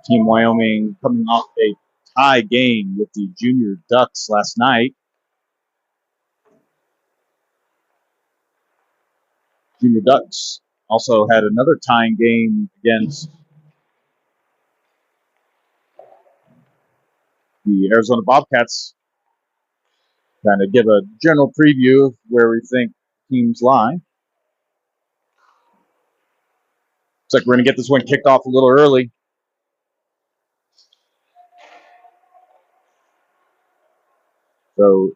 Team Wyoming coming off a tie game with the Junior Ducks last night. Junior Ducks also had another tying game against the Arizona Bobcats. Kind of give a general preview of where we think teams lie. Looks like we're going to get this one kicked off a little early. So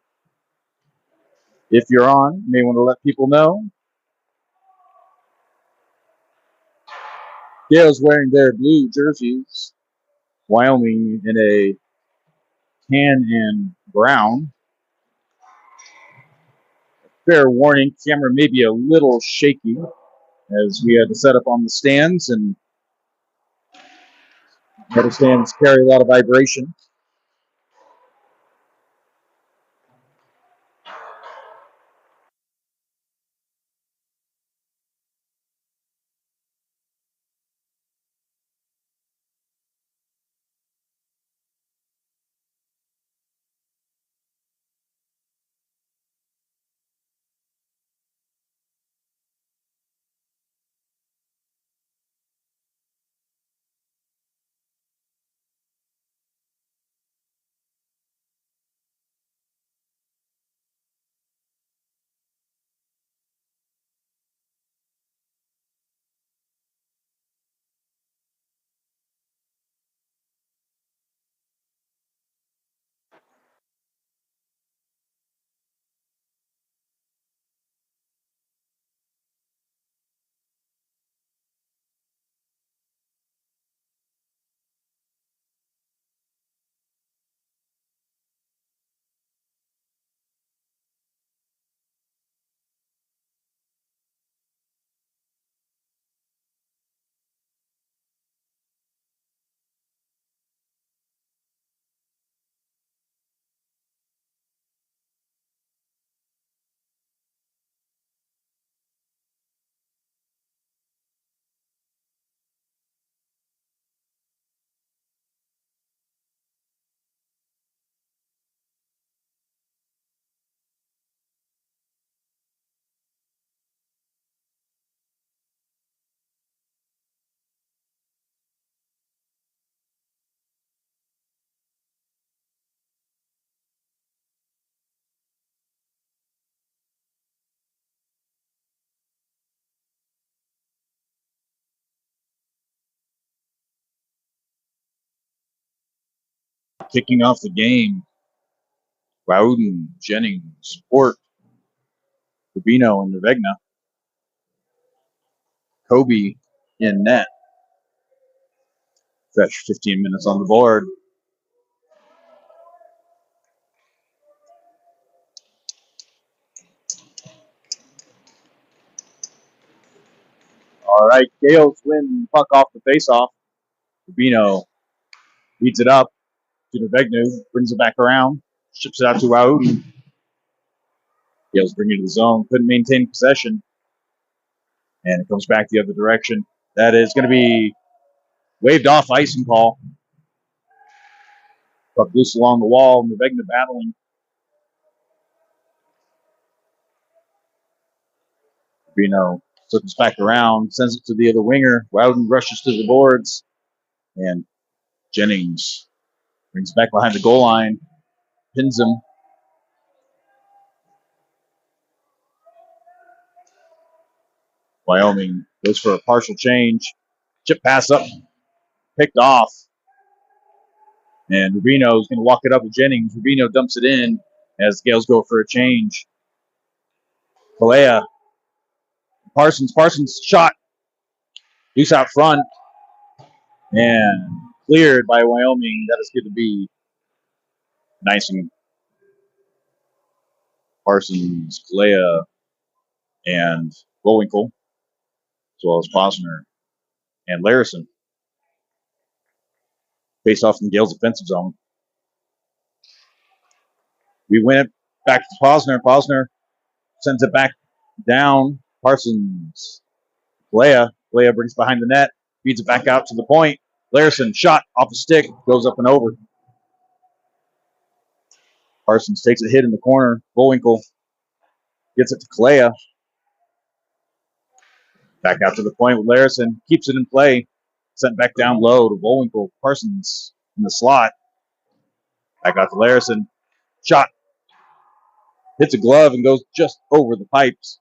if you're on, you may want to let people know. Gale's wearing their blue jerseys. Wyoming in a tan and brown. Fair warning, camera may be a little shaky as we had to set up on the stands, and metal stands carry a lot of vibration. Kicking off the game, Bowden, Jennings, Port, Rubino, and Nevegna. Kobe in net. Fetch 15 minutes on the board. All right, Gales win puck off the faceoff. Rubino beats it up to Nevegna, brings it back around, ships it out to Waudi. Gales bring it to the zone, couldn't maintain possession, and it comes back the other direction. That is going to be waved off icing call. Puck loose along the wall, Nevegna battling. Rubino circles back around, sends it to the other winger. Wowden rushes to the boards, and Jennings brings back behind the goal line, pins him. Wyoming goes for a partial change. Chip pass up, picked off. And Rubino is going to walk it up to Jennings. Rubino dumps it in as Gales go for a change. Kalea. Parsons shot. Deuce out front. And cleared by Wyoming. That is good to be. Nice and Parsons, Kalea, and Bullwinkle, as well as Posner and Larison. Face off in Gale's defensive zone. We win it back to Posner. Posner sends it back down. Parsons. Kalea brings behind the net. Feeds it back out to the point. Larson, shot off the stick, goes up and over. Parsons takes a hit in the corner. Bullwinkle gets it to Kalea. Back out to the point with Larson. Keeps it in play. Sent back down low to Bullwinkle. Parsons in the slot. Back out to Larson. Shot. Hits a glove and goes just over the pipes.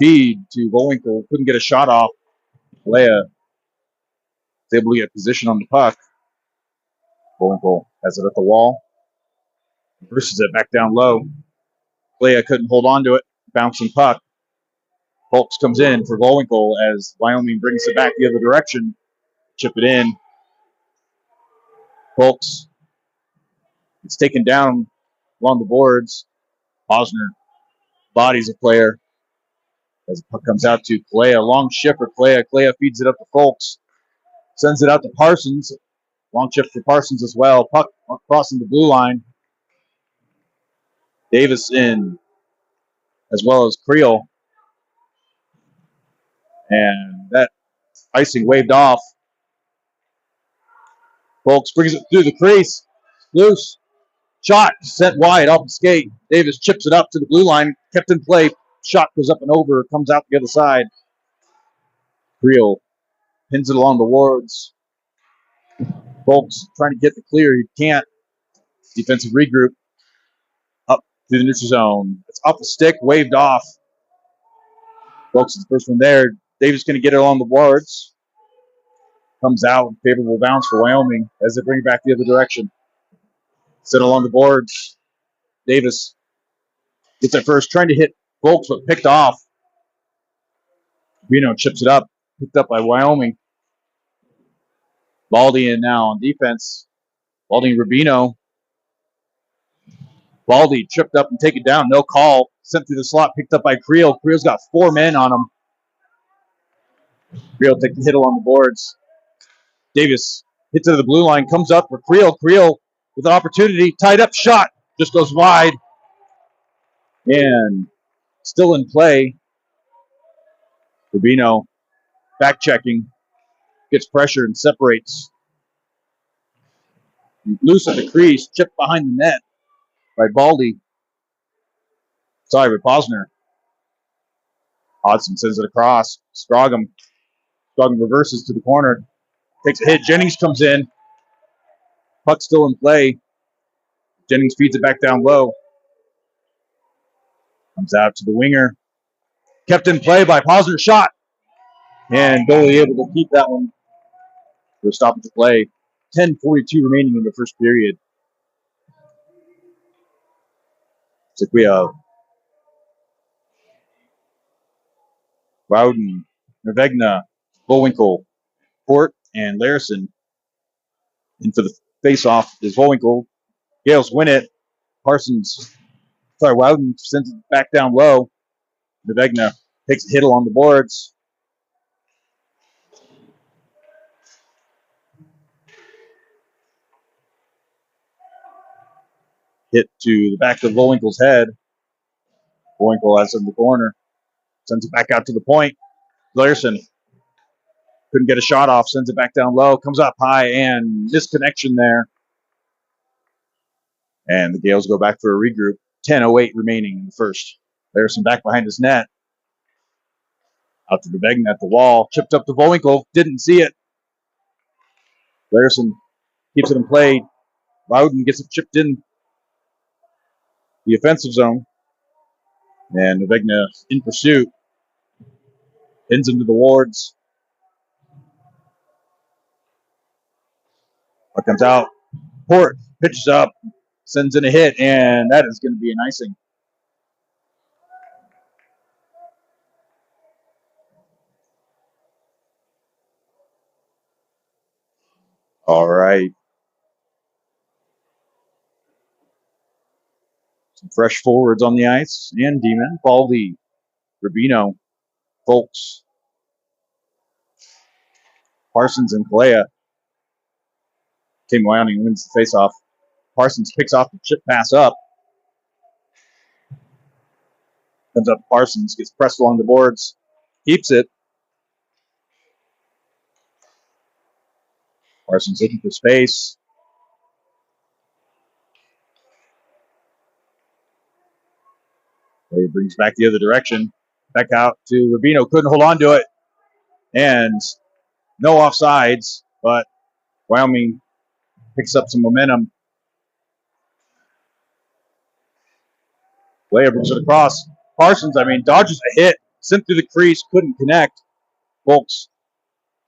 Feed to Bullwinkle. Couldn't get a shot off. Kalea is able to get position on the puck. Bullwinkle has it at the wall. Reverses it back down low. Kalea couldn't hold on to it. Bouncing puck. Folks comes in for Bullwinkle as Wyoming brings it back the other direction. Chip it in. Folks. It's taken down along the boards. Posner bodies a player as the puck comes out to Kalea. Long shift for Kalea. Kalea feeds it up to Folks. Sends it out to Parsons. Long shift for Parsons as well. Puck crossing the blue line. Davis in as well as Creel. And that icing waved off. Folks brings it through the crease. Loose. Shot sent wide off the skate. Davis chips it up to the blue line. Kept in play. Shot goes up and over. Comes out the other side. Creel pins it along the wards. Folks trying to get the clear. He can't. Defensive regroup. Up through the neutral zone. It's off the stick. Waved off. Folks is the first one there. Davis going to get it along the wards. Comes out. Favorable bounce for Wyoming as they bring it back the other direction. Set along the boards. Davis gets it first. Trying to hit Folks, but picked off. Rubino chips it up. Picked up by Wyoming. Baldy in now on defense. Baldy and Rubino. Baldy tripped up and taken down. No call. Sent through the slot. Picked up by Creel. Creel's got 4 men on him. Creel takes the hit along the boards. Davis hits it to the blue line. Comes up for Creel. Creel with an opportunity. Tied up shot. Just goes wide. And still in play. Rubino back checking. Gets pressure and separates. Loose at the crease. Chipped behind the net by Baldy. Sorry, with Posner. Hodson sends it across. Scroggum reverses to the corner. Takes a hit. Jennings comes in. Puck still in play. Jennings feeds it back down low. Comes out to the winger. Kept in play by Posner. Shot. And goalie able to keep that one for a stoppage of play. 10:42 remaining in the first period. Looks like we have Rowden, Nervegna, Bullwinkle, Port, and Larson. And for the face-off is Bullwinkle. Gales win it. Rowden sends it back down low. Nervegna takes a hit along the boards. Hit to the back of Bullwinkle's head. Bullwinkle has it in the corner. Sends it back out to the point. Larson couldn't get a shot off. Sends it back down low. Comes up high and disconnection there. And the Gales go back for a regroup. 10:08 remaining in the first. Larson back behind his net. Out to the Nervegna at the wall. Chipped up to Bullwinkle. Didn't see it. Larson keeps it in play. Rowden gets it chipped in the offensive zone. And Nervegna in pursuit. Pins him to the wards. Puck comes out. Port pitches up. Sends in a hit. And that is going to be an icing. All right. Some fresh forwards on the ice. And Demon, Baldy, Rubino, Folks, Parsons, and Kalea. Team Wyoming wins the faceoff. Parsons picks off the chip pass up. Comes up to Parsons, gets pressed along the boards, keeps it. Carson's looking for space. He brings back the other direction. Back out to Rubino. Couldn't hold on to it. And no offsides, but Wyoming picks up some momentum. Leia brings it across. Parsons, dodges a hit. Sent through the crease. Couldn't connect. Folks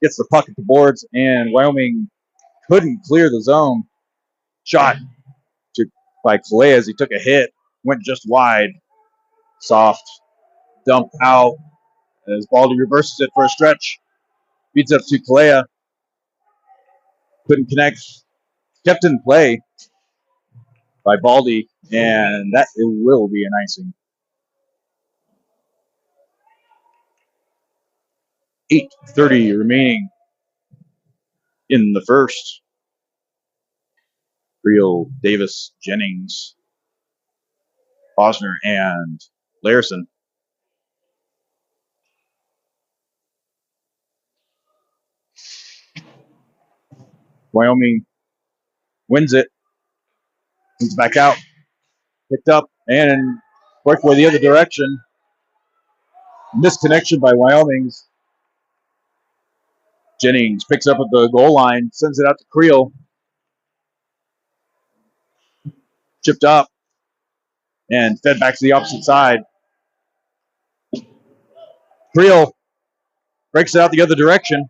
gets the puck at the boards, and Wyoming couldn't clear the zone. Shot by Kalea as he took a hit. Went just wide. Soft dump out as Baldy reverses it for a stretch. Feeds up to Kalea. Couldn't connect. Kept in play by Baldy, and that it will be an icing. 8:30 remaining in the first. Creel, Davis, Jennings, Posner, and Larson. Wyoming wins it. Comes back out. Picked up and breakaway the other direction. Misconnection by Wyoming's. Jennings picks up at the goal line, sends it out to Creel. Chipped up and fed back to the opposite side. Creel breaks it out the other direction.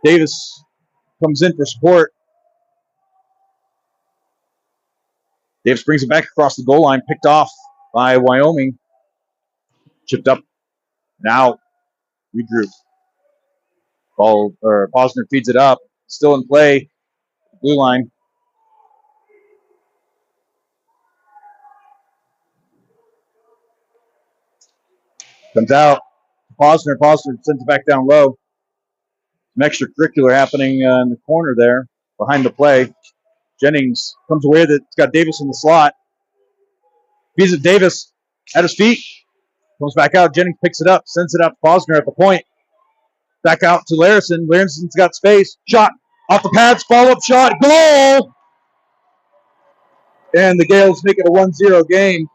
Davis comes in for support. Davis brings it back across the goal line, picked off by Wyoming. Chipped up. Now regroup. Posner feeds it up. Still in play. Blue line. Comes out. Posner sends it back down low. Some extracurricular happening in the corner there behind the play. Jennings comes away with it. It's got Davis in the slot. Feeds it Davis at his feet. Comes back out. Jennings picks it up. Sends it up to Posner at the point. Back out to Larson. Larson's got space. Shot off the pads. Follow-up shot. Goal! And the Gales make it a 1-0 game.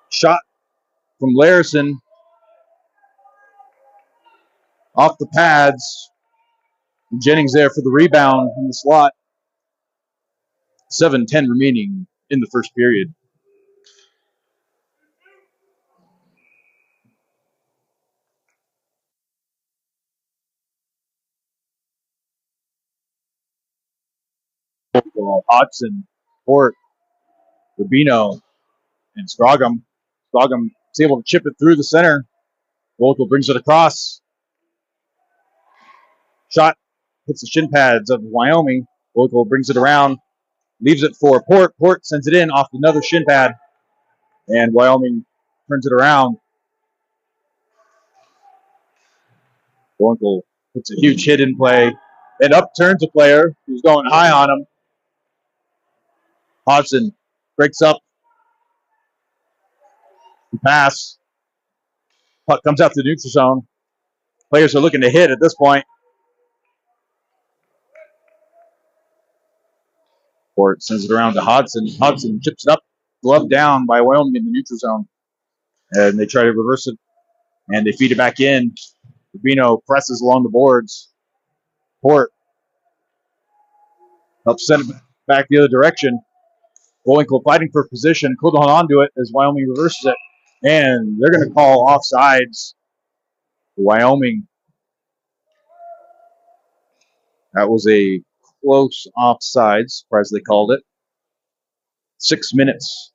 Shot from Larson off the pads. Jennings there for the rebound in the slot. 7:10 remaining in the first period. Hodgson, Port, Rubino, and Scroggum. Scroggum is able to chip it through the center. Volkel brings it across. Shot hits the shin pads of Wyoming. Volkel brings it around. Leaves it for Port. Port sends it in off another shin pad. And Wyoming turns it around. Volkel puts a huge hit in play. And upturns a player who's going high on him. Hodgson breaks up. Pass. Puck comes out to the neutral zone. Players are looking to hit at this point. Port sends it around to Hodgson. Hodgson chips it up, glove down by Wyoming in the neutral zone. And they try to reverse it, and they feed it back in. Rubino presses along the boards. Port helps send it back the other direction. Bowinkle fighting for position. Couldn't hold on to it as Wyoming reverses it. And they're going to call offsides for Wyoming. That was a close offside. Surprised they called it. 6 minutes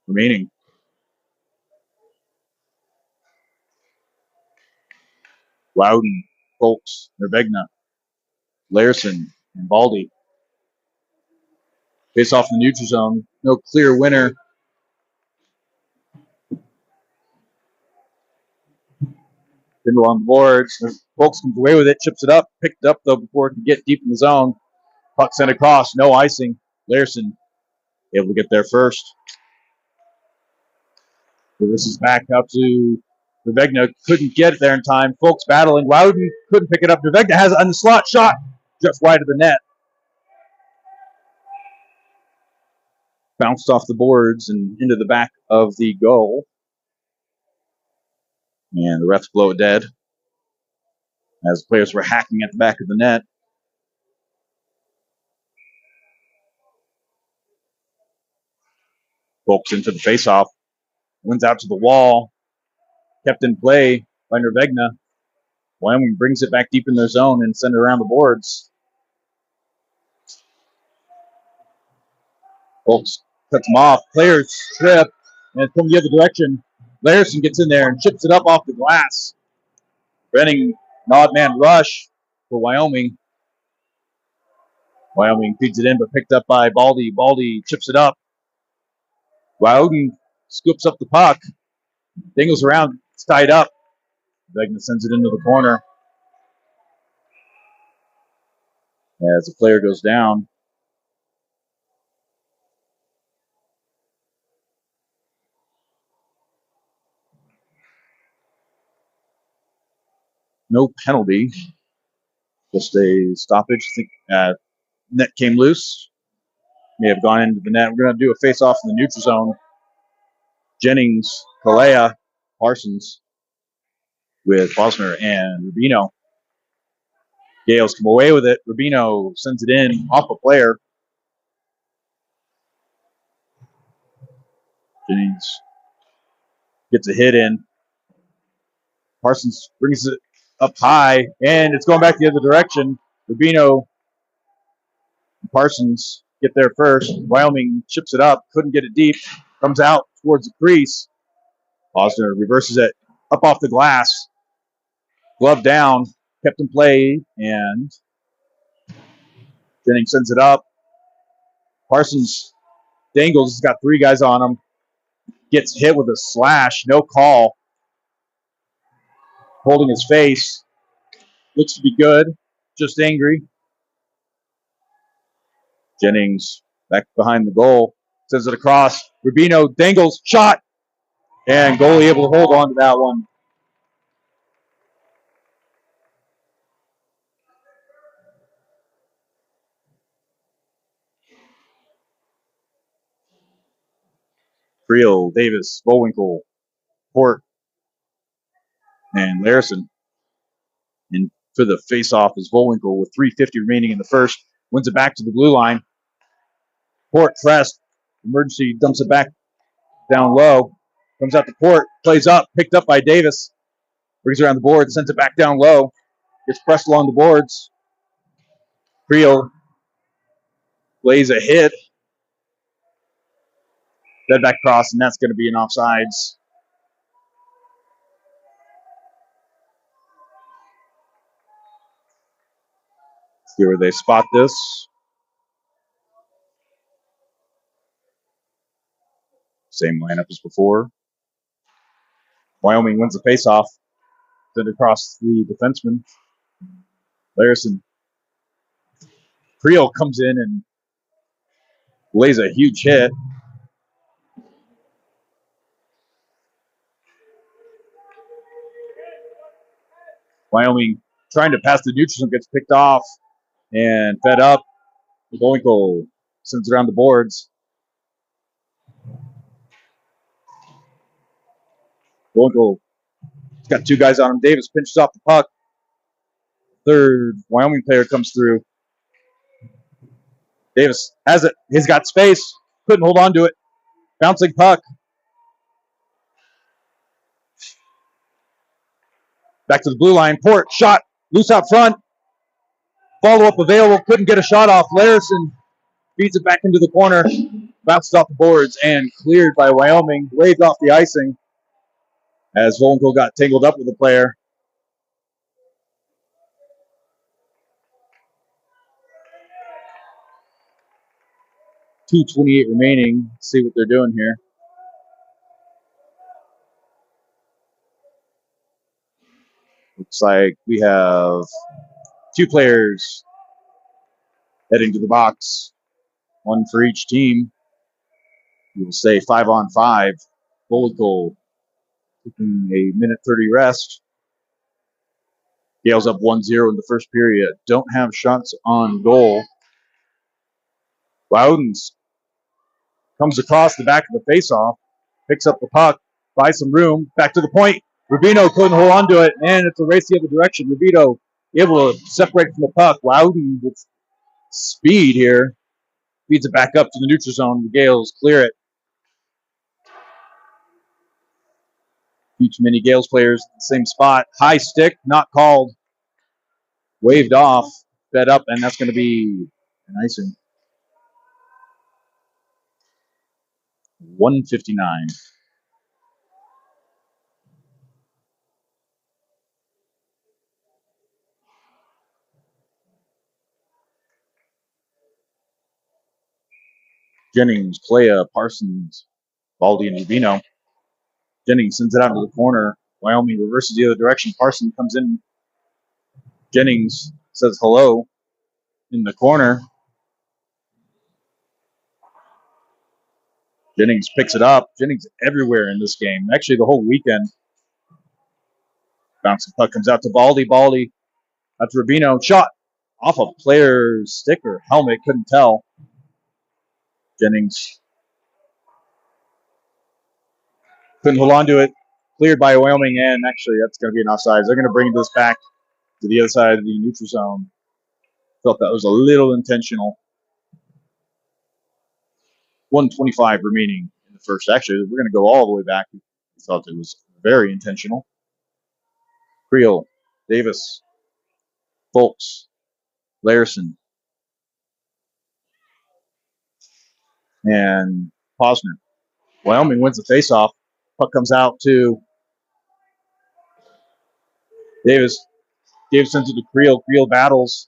remaining. Loudon, Folks, Nervegna, Larson, and Baldy. Face off in the neutral zone. No clear winner. Bindle on the boards. Folks comes away with it, chips it up, picked it up though before it could get deep in the zone. Puck sent across, no icing. Larson able to get there first. So this is back up to Revegna couldn't get it there in time. Folks battling. Loudon couldn't pick it up. Revegna has it on the slot shot just wide of the net. Bounced off the boards and into the back of the goal. And the refs blow it dead as players were hacking at the back of the net. Folks into the faceoff. Wins out to the wall. Kept in play by Revegna. Wyoming brings it back deep in their zone and send it around the boards. Folks cuts them off. Players trip and it's coming the other direction. Larison gets in there and chips it up off the glass. Preventing an odd man rush for Wyoming. Wyoming feeds it in, but picked up by Baldy. Baldy chips it up. Wyoming scoops up the puck. Dingles around. It's tied up. Vegna sends it into the corner. As the player goes down. No penalty. Just a stoppage. I think net came loose. May have gone into the net. We're going to do a face-off in the neutral zone. Jennings, Kalea, Parsons with Bosner and Rubino. Gales come away with it. Rubino sends it in off a player. Jennings gets a hit in. Parsons brings it up high, and it's going back the other direction. Rubino and Parsons get there first. Wyoming chips it up, couldn't get it deep, comes out towards the crease. Bosner reverses it up off the glass. Glove down, kept in play, and Jennings sends it up. Parsons dangles, he's got three guys on him. Gets hit with a slash, no call. Holding his face. Looks to be good, just angry. Jennings back behind the goal. Sends it across. Rubino dangles, shot. And goalie able to hold on to that one. Creel, Davis, Bowinkle, Port, and Larison. And for the face-off is Bowinkle with 3:50 remaining in the first. Wins it back to the blue line. Port pressed. Emergency dumps it back down low. Comes out to Port. Plays up. Picked up by Davis. Brings it around the board. Sends it back down low. Gets pressed along the boards. Creel lays a hit. Dead back cross, and that's going to be an offsides. See where they spot this. Same lineup as before. Wyoming wins the faceoff. Send it across the defenseman. Larison. Creel comes in and lays a huge hit. Wyoming trying to pass the neutral zone, gets picked off and fed up. Bowinkle sends it around the boards. Bowinkle has got two guys on him. Davis pinches off the puck. Third Wyoming player comes through. Davis has it. He's got space. Couldn't hold on to it. Bouncing puck. Back to the blue line. Port shot. Loose out front. Follow-up available. Couldn't get a shot off. Larison feeds it back into the corner. Bounces off the boards and cleared by Wyoming. Waved off the icing as Volenko got tangled up with the player. .228 remaining. Let's see what they're doing here. Looks like we have two players heading to the box. One for each team. We will say 5-on-5. Volenko taking a minute 30 rest. Gales up 1-0 in the first period. Don't have shots on goal. Loudons comes across the back of the faceoff, picks up the puck, buys some room, back to the point. Rubino couldn't hold on to it, and it's a race the other direction. Rubino able to separate from the puck. Loudon with speed here feeds it back up to the neutral zone. The Gales clear it. Each many Gales players in the same spot. High stick, not called. Waved off, fed up, and that's going to be an icing. 159. Jennings, Playa, Parsons, Baldy, and Rubino. Jennings sends it out into the corner. Wyoming reverses the other direction. Parsons comes in. Jennings says hello in the corner. Jennings picks it up. Jennings everywhere in this game. Actually, the whole weekend. Bouncing puck comes out to Baldy. Baldy out to Rubino. Shot off a player's stick or helmet. Couldn't tell. Jennings couldn't hold on to it. Cleared by Wyoming, and actually that's going to be an offside. They're going to bring this back to the other side of the neutral zone. Felt that was a little intentional. 125 remaining in the first. Actually, we're going to go all the way back. We thought it was very intentional. Creel, Davis, Folks, Larson, and Posner. Wyoming wins the faceoff. Puck comes out to Davis. Davis sends it to Creel. Creel battles.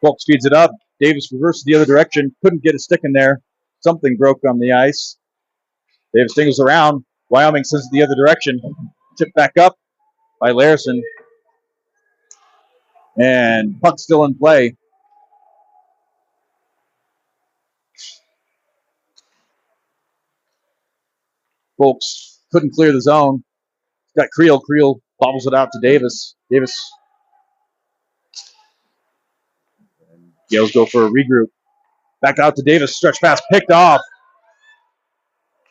Folks feeds it up. Davis reverses the other direction. Couldn't get a stick in there. Something broke on the ice. Davis dingles around. Wyoming sends it the other direction. Tipped back up by Larson. And puck still in play. Folks couldn't clear the zone. Got Creel. Creel bobbles it out to Davis. Davis. Gales go for a regroup. Back out to Davis. Stretch pass picked off.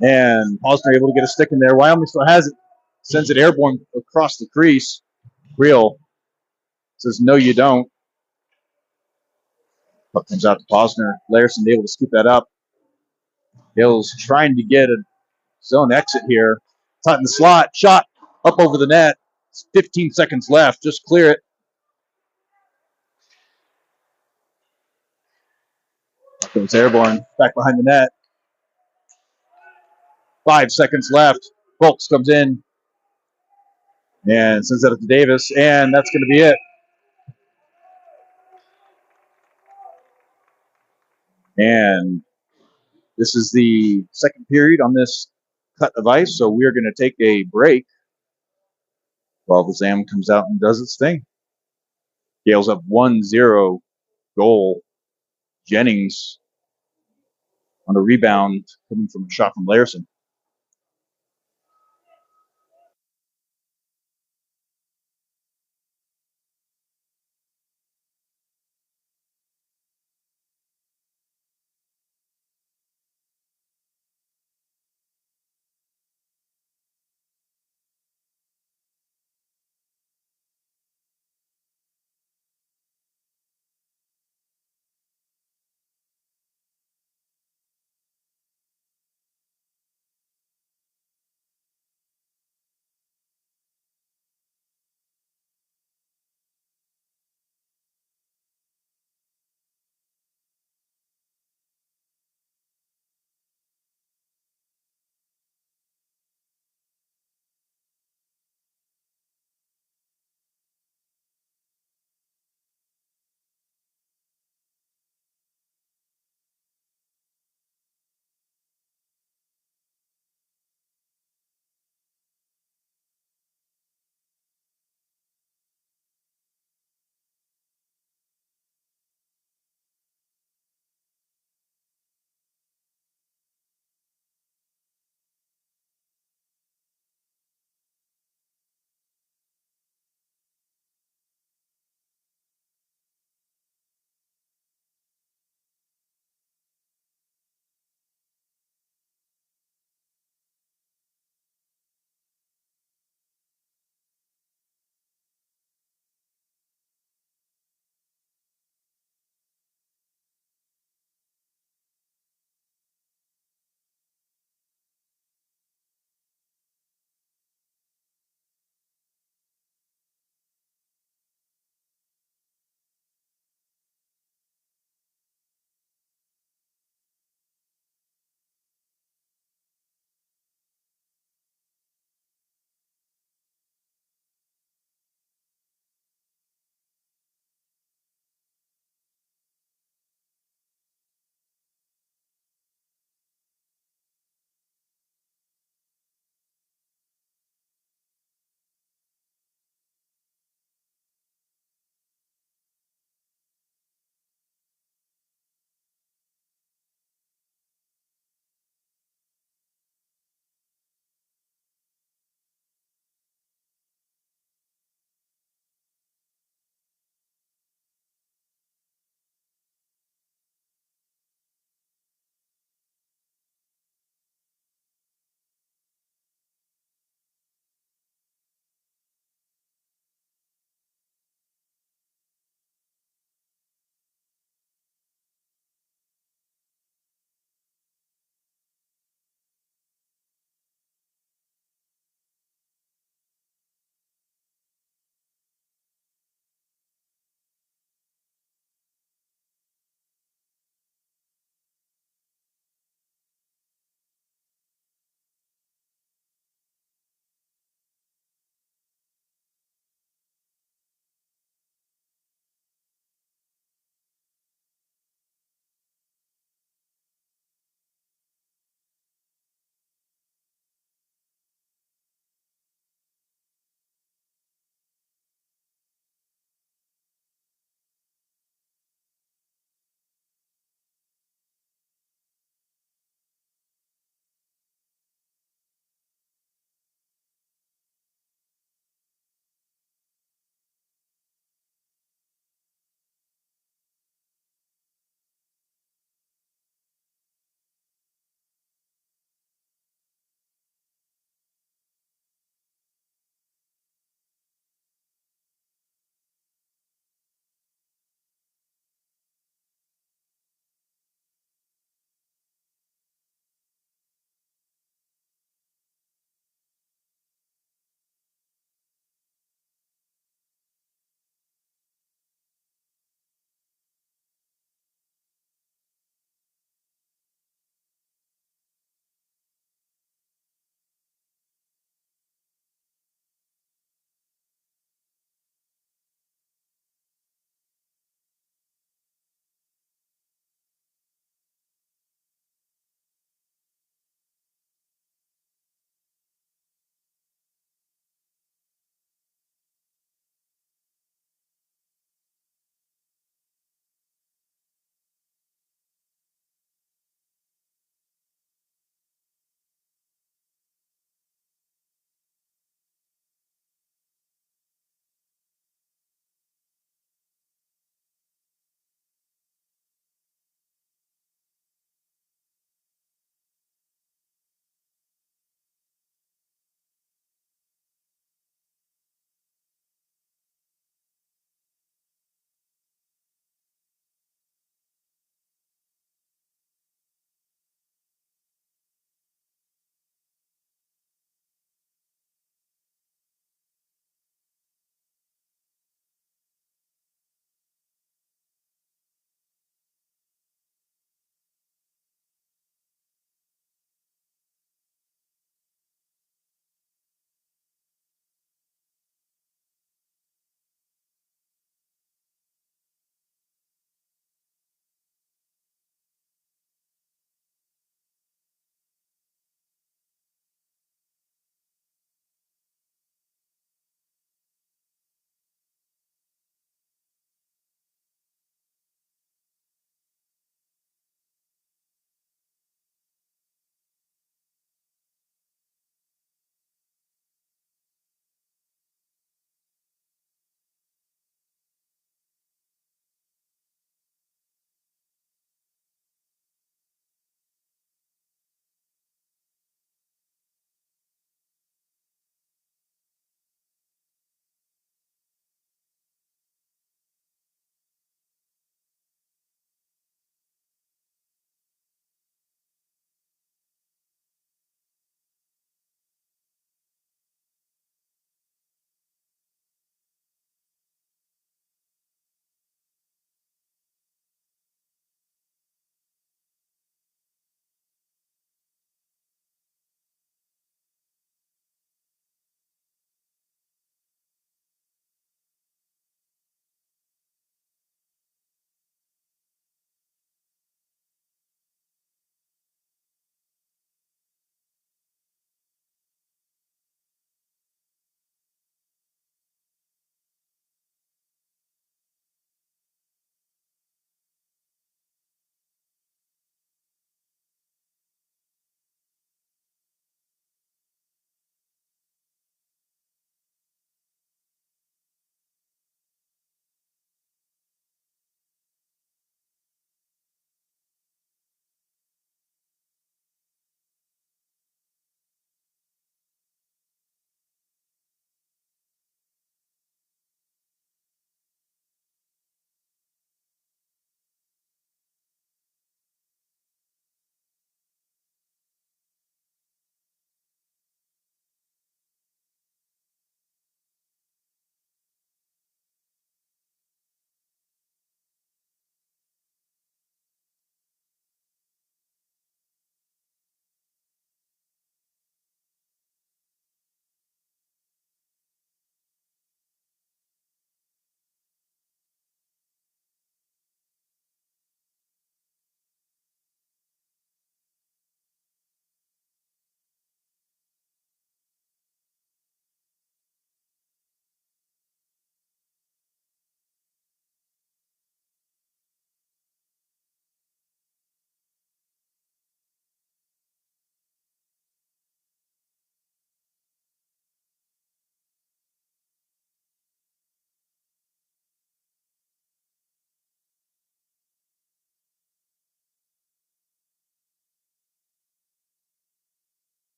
And Posner able to get a stick in there. Wyoming still has it. Sends it airborne across the crease. Creel says, no, you don't. Puck comes out to Posner. Larson able to scoop that up. Gales trying to get a zone exit here. It's in the slot. Shot up over the net. 15 seconds left. Just clear it. Puck goes airborne. Back behind the net. 5 seconds left. Folks comes in and sends that up to Davis, and that's going to be it. And this is the second period on this cut of ice, so we're going to take a break while the Zam comes out and does its thing. Gales up 1-0 goal. Jennings on a rebound coming from a shot from Larson.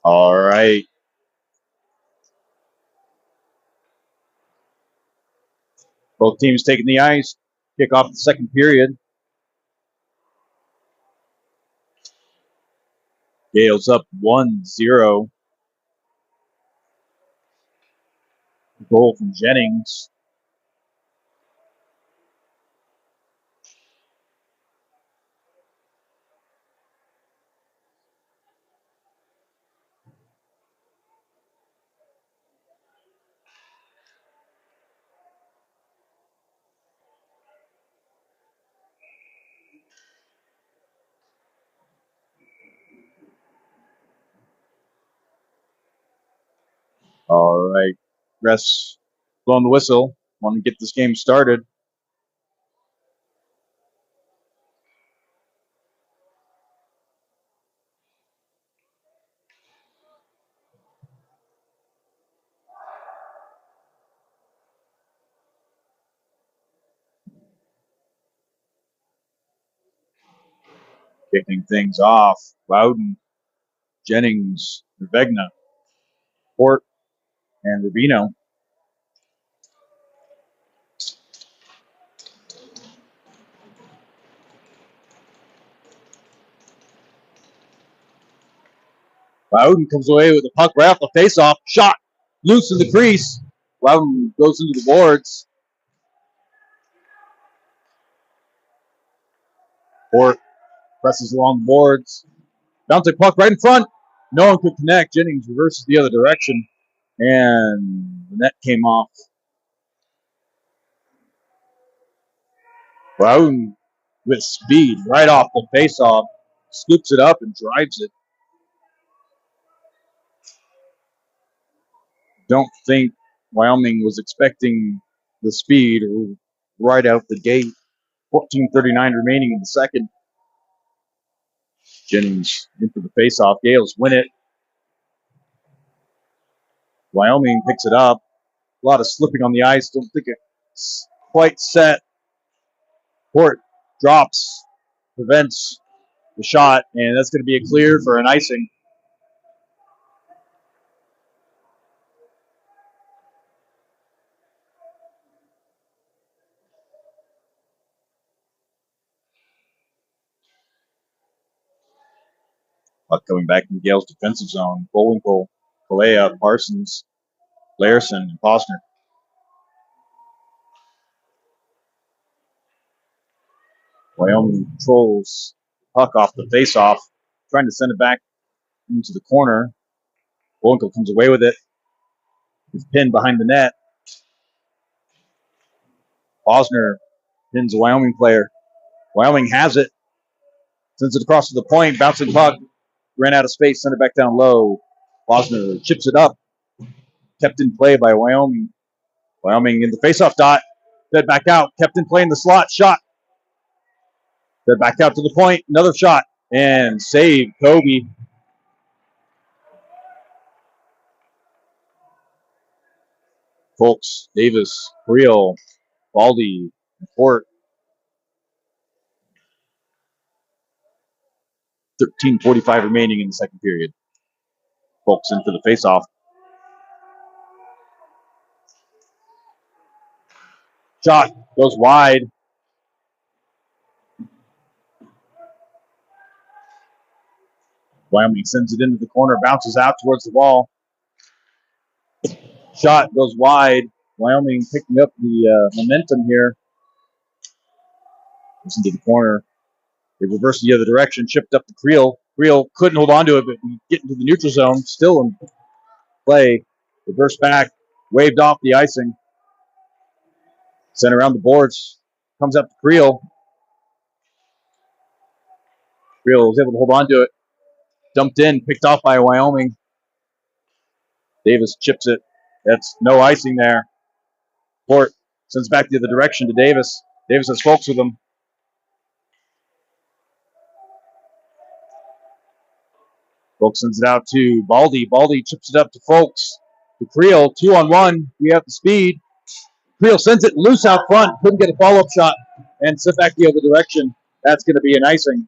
All right. Both teams taking the ice. Kick off the second period. Gales up 1-0. Goal from Jennings. All right. Refs blowing the whistle. Want to get this game started. Kicking things off. Loudon, Jennings, Vegna, Port, and Rubino. Loudon comes away with the puck right off the faceoff. Shot loose in the crease. Loudon goes into the boards. Port presses along the boards. Bouncing puck right in front. No one could connect. Jennings reverses the other direction. And the net came off. Loudon with speed right off the faceoff. Scoops it up and drives it. Don't think Wyoming was expecting the speed right out the gate. 14:39 remaining in the second. Jennings into the faceoff. Gales win it. Wyoming picks it up. A lot of slipping on the ice. Don't think it's quite set. Port drops, prevents the shot, and that's going to be a clear for an icing. Puck coming back in Gale's defensive zone. Bullwinkle, Kalea, Parsons, Larson, and Posner. Wyoming controls puck off the faceoff, trying to send it back into the corner. Bullwinkle comes away with it. He's pinned behind the net. Posner pins a Wyoming player. Wyoming has it. Sends it across to the point. Bouncing puck. Ran out of space. Sent it back down low. Posner chips it up. Kept in play by Wyoming. Wyoming in the faceoff dot. Fed back out. Kept in play in the slot. Shot. Fed back out to the point. Another shot. And save Kobe. Folks, Davis, Creel, Baldy, and Port. 13:45 remaining in the second period. Folks in for the faceoff. Shot goes wide. Wyoming sends it into the corner, bounces out towards the wall. Shot goes wide. Wyoming picking up the momentum here. Goes into the corner. They reverse the other direction, chipped up to Creel. Creel couldn't hold on to it, but we get into the neutral zone, still in play. Reverse back, waved off the icing. Sent around the boards. Comes up to Creel. Creel was able to hold on to it. Dumped in, picked off by Wyoming. Davis chips it. That's no icing there. Port sends back the other direction to Davis. Davis has Folks with him. Folks sends it out to Baldy. Baldy chips it up to Folks. To Creel, 2-on-1. We have the speed. Creel sends it loose out front. Couldn't get a follow-up shot and sent back the other direction. That's going to be an icing.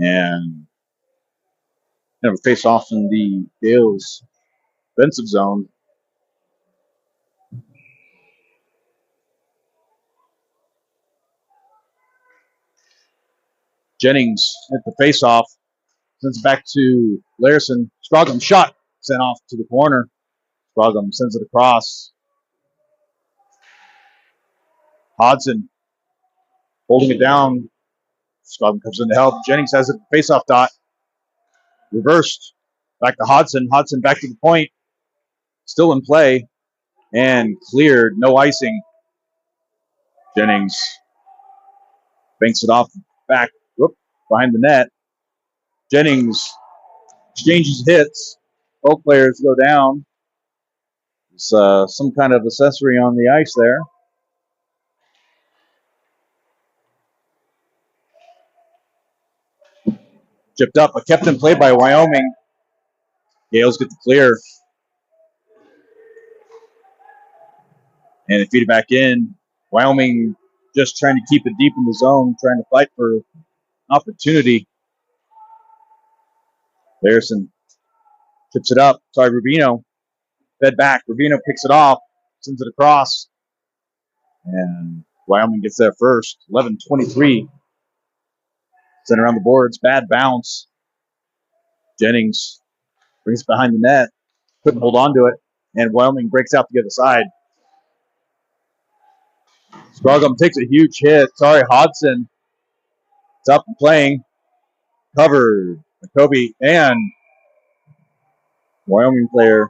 And have a face off in the Gales defensive zone. Jennings at the face off. Sends it back to Larson. Scroggum shot. Sent off to the corner. Scroggum sends it across. Hodson holding it down. Scroggum comes in to help. Jennings has it face off dot. Reversed. Back to Hodson. Hodson back to the point. Still in play. And cleared. No icing. Jennings banks it off back. Whoop, behind the net. Jennings exchanges hits. Both players go down. It's some kind of accessory on the ice there. Chipped up, but kept in play by Wyoming. Gales get the clear. And they feed it back in. Wyoming just trying to keep it deep in the zone, trying to fight for opportunity. Larson chips it up. Sorry, Rubino. Fed back. Rubino picks it off, sends it across. And Wyoming gets there first. 11-23. Sent around the boards. Bad bounce. Jennings brings it behind the net. Couldn't hold on to it. And Wyoming breaks out the other side. Scroggum takes a huge hit. Sorry, Hodson. It's up and playing. Covered. Kobe and Wyoming player.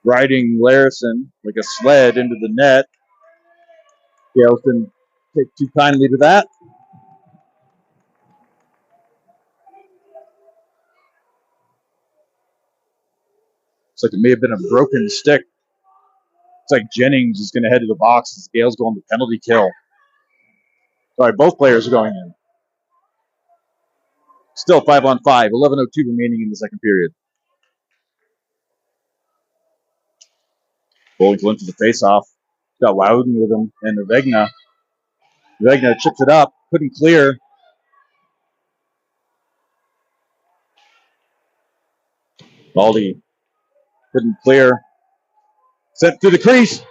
Riding Larson like a sled into the net. Gales didn't take too kindly to that. Looks like it may have been a broken stick. Looks like Jennings is going to head to the box as Gales going to penalty kill. Sorry, both players are going in. Still 5-on-5. 11:02 remaining in the second period. Bowling going for the face-off. Got Loudon with him and Navegna. Navegna chips it up. Couldn't clear. Baldy couldn't clear. Sent through the crease.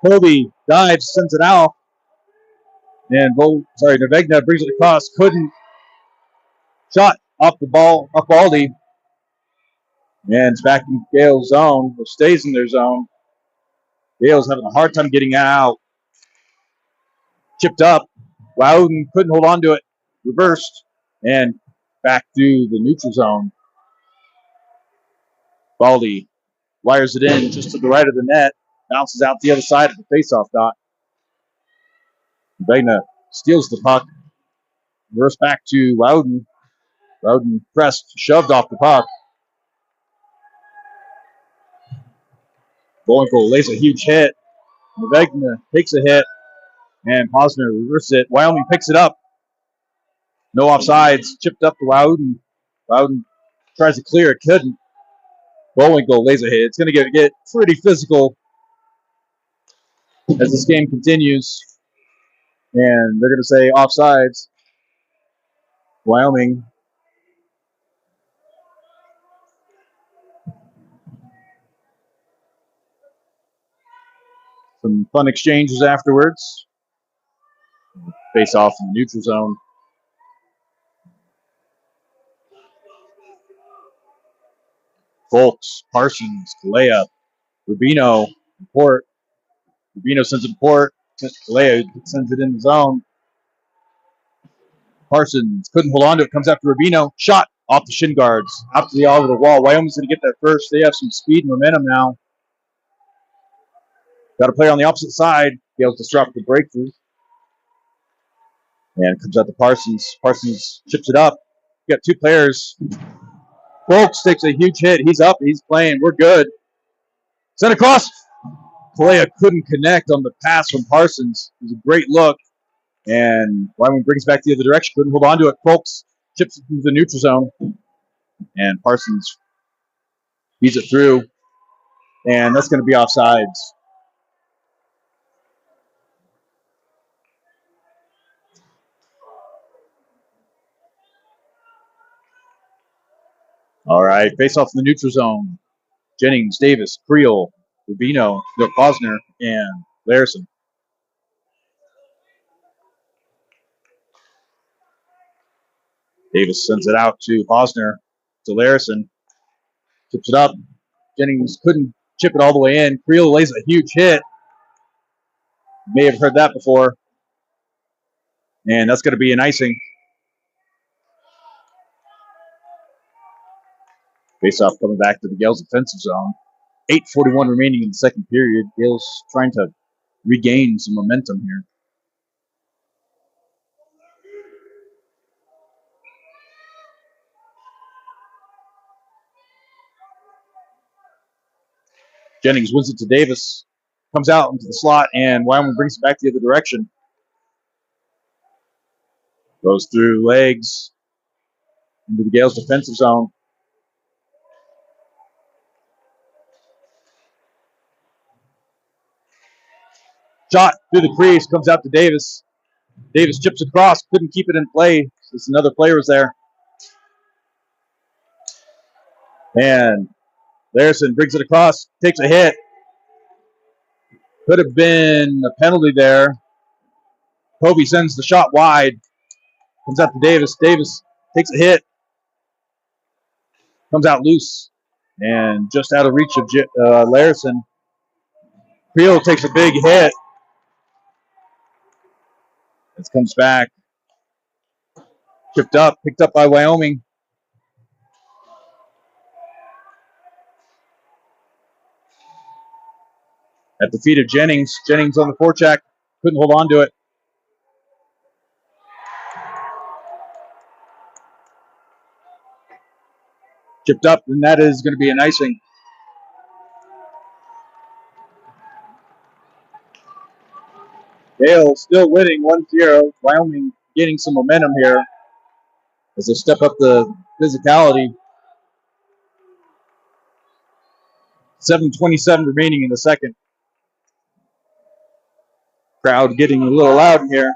Kobe dives, sends it out. And Navegna brings it across. Couldn't. Shot off the ball, up Baldy. And it's back in Gale's zone, or stays in their zone. Gale's having a hard time getting out. Chipped up. Loudon couldn't hold on to it. Reversed. And back to the neutral zone. Baldy wires it in just to the right of the net. Bounces out the other side of the faceoff dot. Vegna steals the puck. Reverse back to Loudon. Loudon pressed, shoved off the puck. Bolinko lays a huge hit. Vegna takes a hit. And Posner reverses it. Wyoming picks it up. No offsides. Chipped up to Loudon. Loudon tries to clear it. Couldn't. Bolinko lays a hit. It's going to get pretty physical as this game continues. And they're going to say offsides. Wyoming. Some fun exchanges afterwards. Face off in the neutral zone. Folks, Parsons, Kalea, Rubino, Port. Rubino sends it to Port. Kalea sends it in the zone. Parsons couldn't hold on to it. Comes after Rubino. Shot off the shin guards. Out to the all over the wall. Wyoming's going to get there first. They have some speed and momentum now. Got a player on the opposite side. Be able to disrupt the breakthrough. And comes out to Parsons. Parsons chips it up. You got two players. Folks takes a huge hit. He's up. He's playing. We're good. Sent across. Kalea couldn't connect on the pass from Parsons. It was a great look. And Wyoming brings back the other direction. Couldn't hold on to it. Folks chips it into the neutral zone. And Parsons feeds it through. And that's going to be offsides. All right, face off in the neutral zone. Jennings, Davis, Creel, Rubino, Posner, and Larison. Davis sends it out to Posner, to Larison. Tips it up. Jennings couldn't chip it all the way in. Creel lays a huge hit. May have heard that before. And that's going to be an icing. Face-off coming back to the Gales defensive zone. 8:41 remaining in the second period. Gales trying to regain some momentum here. Jennings wins it to Davis. Comes out into the slot, and Wyoming brings it back the other direction. Goes through legs into the Gales defensive zone. Shot through the crease, comes out to Davis. Davis chips across, couldn't keep it in play. Just another player was there. And Larison brings it across, takes a hit. Could have been a penalty there. Kobe sends the shot wide. Comes out to Davis. Davis takes a hit. Comes out loose. And just out of reach of Larison. Creel takes a big hit. This comes back. Chipped up, picked up by Wyoming. At the feet of Jennings. Jennings on the forecheck. Couldn't hold on to it. Chipped up, and that is going to be an icing. Gale still winning 1-0. Wyoming gaining some momentum here as they step up the physicality. 7:27 remaining in the second. Crowd getting a little loud here.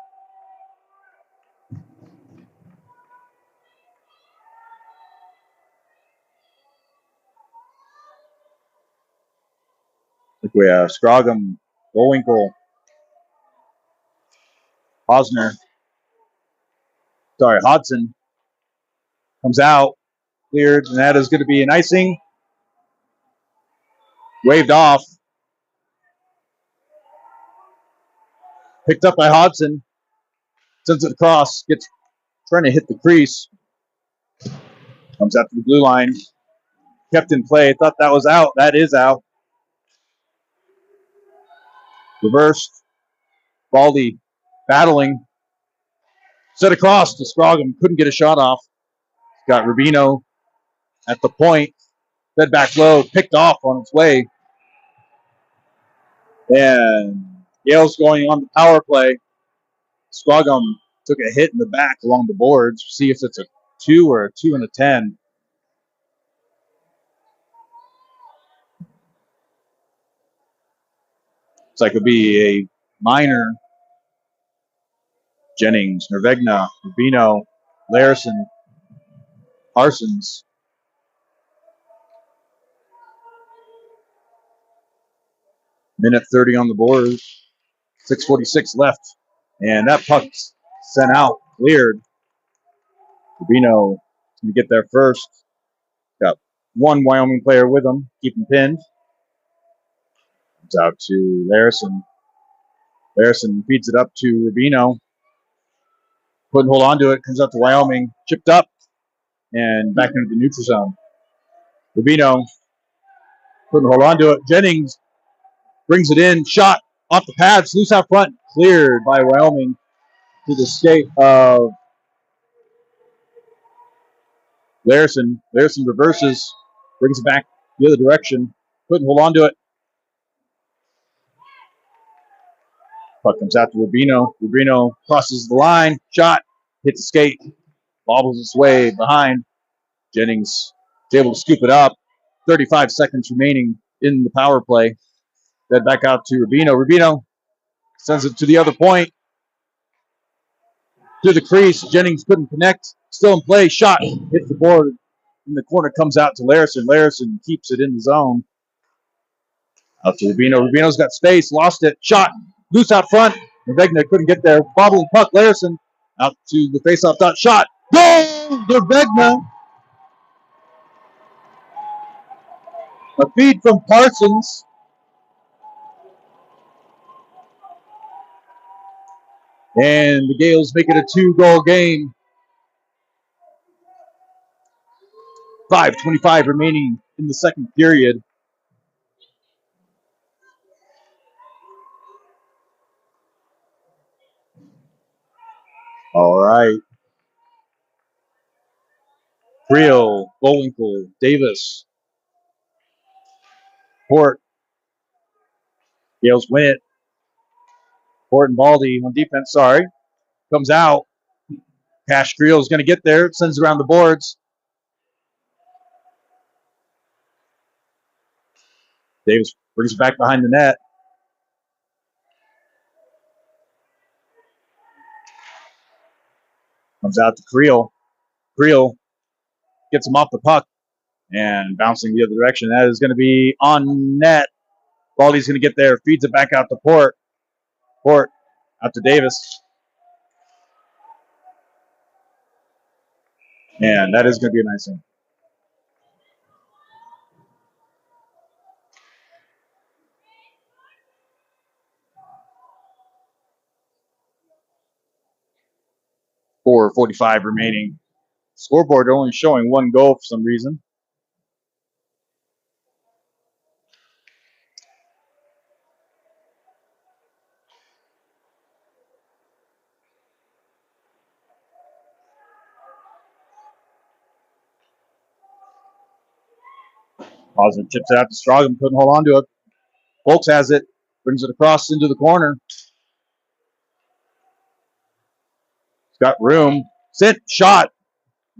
Look, we have Scroggum, Bullwinkle, Hodson comes out, cleared, and that is going to be an icing. Waved off. Picked up by Hodson. Sends it across. Gets trying to hit the crease. Comes out to the blue line. Kept in play. Thought that was out. That is out. Reversed. Baldy battling. Set across to Scroggum. Couldn't get a shot off. Got Rubino at the point. Fed back low. Picked off on its way. And Gale's going on the power play. Scroggum took a hit in the back along the boards. See if it's a 2 or a 2 and a 10. Looks like it'll be a minor. Jennings, Nervegna, Rubino, Larison, Parsons. Minute 30 on the board. 6:46 left. And that puck's sent out, cleared. Rubino is going to get there first. Got one Wyoming player with him, keep him pinned. Comes out to Larison. Larison feeds it up to Rubino. Couldn't hold on to it. Comes out to Wyoming. Chipped up and back into the neutral zone. Rubino couldn't hold on to it. Jennings brings it in. Shot off the pads. Loose out front. Cleared by Wyoming to the skate of Larison. Larison reverses. Brings it back the other direction. Couldn't hold on to it. Puck comes out to Rubino. Rubino crosses the line. Shot. Hits the skate. Bobbles its way behind. Jennings is able to scoop it up. 35 seconds remaining in the power play. Then back out to Rubino. Rubino sends it to the other point. To the crease. Jennings couldn't connect. Still in play. Shot. Hits the board. in the corner, comes out to Larison. Larison keeps it in the zone. Out to Rubino. Rubino's got space, lost it, shot, loose out front. Nervegna couldn't get there. Bobbling puck, Larison out to the faceoff dot, shot. Goal! Nervegna. A feed from Parsons. And the Gales make it a 2-goal game. 5:25 remaining in the second period. All right. Creel, Bullwinkle, Davis, Port. Gales win it. Port and Baldy on defense, comes out. Cash Creel is going to get there. Sends around the boards. Davis brings it back behind the net. Comes out to Creel. Creel gets him off the puck and bouncing the other direction. That is going to be on net. Baldy's going to get there. Feeds it back out to Port. Port out to Davis. And that is going to be a nice thing. .45 remaining. Scoreboard only showing 1 goal for some reason. Osmond chips it out to Strogum. Couldn't hold on to it. Folks has it. Brings it across into the corner. He's got room. Sit. Shot.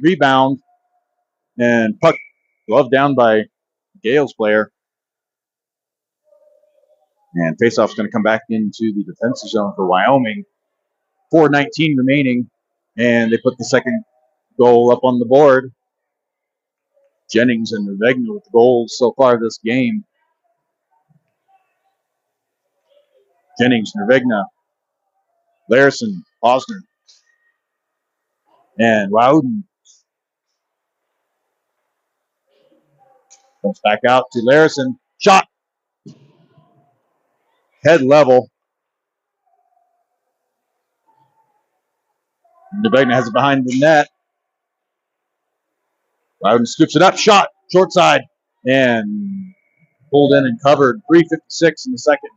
Rebound. And puck gloved down by Gales player. And faceoff's going to come back into the defensive zone for Wyoming. 4:19 remaining. And they put the second goal up on the board. Jennings and Nervegna with the goals so far this game. Jennings, Nervegna, Larison, Osner, and Loudon. Comes back out to Larison. Shot. Head level. Nervegna has it behind the net. Loudon scoops it up. Shot. Short side. And pulled in and covered. 3:56 in the second.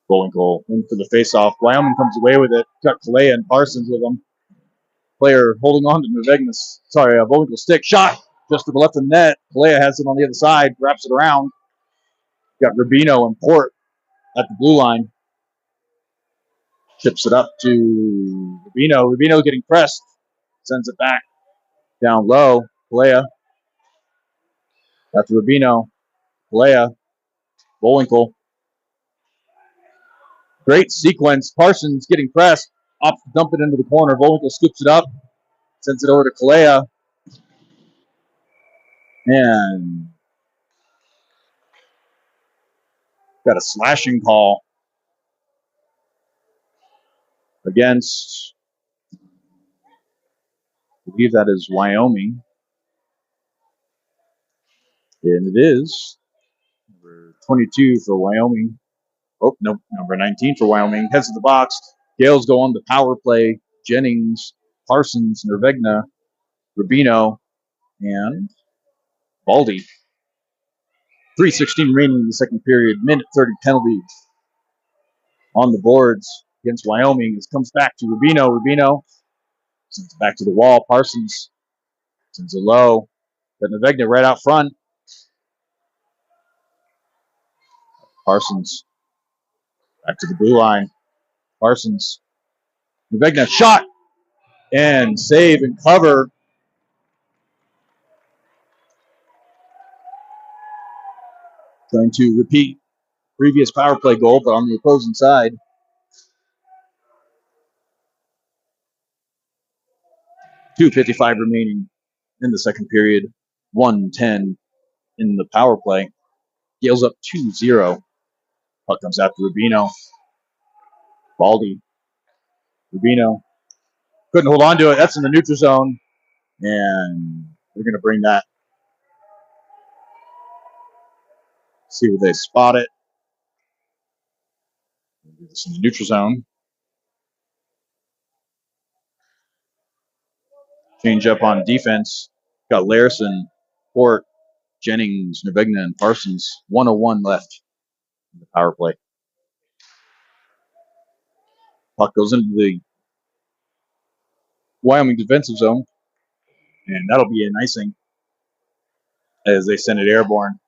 Bullwinkle in for the faceoff. Wyoming comes away with it. Got Kalea and Parsons with them. Player holding on to Nervegna's, Bullwinkle's stick. Shot just to the left of the net. Kalea has it on the other side. Wraps it around. Got Rubino and Port at the blue line. Chips it up to Rubino. Rubino getting pressed. Sends it back down low. Kalea. After Rubino. Kalea. Bullwinkle. Great sequence. Parsons getting pressed. Up, dump it into the corner. Bullwinkle scoops it up. Sends it over to Kalea. And got a slashing call against, I believe that is Wyoming. And it is number 22 for Wyoming. Oh, no, number 19 for Wyoming. Heads to the box. Gales go on the power play. Jennings, Parsons, Nervegna, Rubino, and Baldy. 3:16 remaining in the second period. Minute 30 penalty on the boards against Wyoming. This comes back to Rubino. Rubino sends it back to the wall. Parsons sends it low. Got Nervegna right out front. Parsons back to the blue line. Parsons. Nervegna shot. and save and cover. Trying to repeat previous power play goal, but on the opposing side. 2:55 remaining in the second period. 1:10 in the power play. Gales up 2-0. Puck comes out to Rubino. Baldy. Rubino. Couldn't hold on to it. That's in the neutral zone. And we're going to bring that. See where they spot it. This in the neutral zone. Change up on defense. Got Larison, Port, Jennings, Nervigna, and Parsons. 1:01 left in the power play. Puck goes into the Wyoming defensive zone. And that'll be an icing as they send it airborne.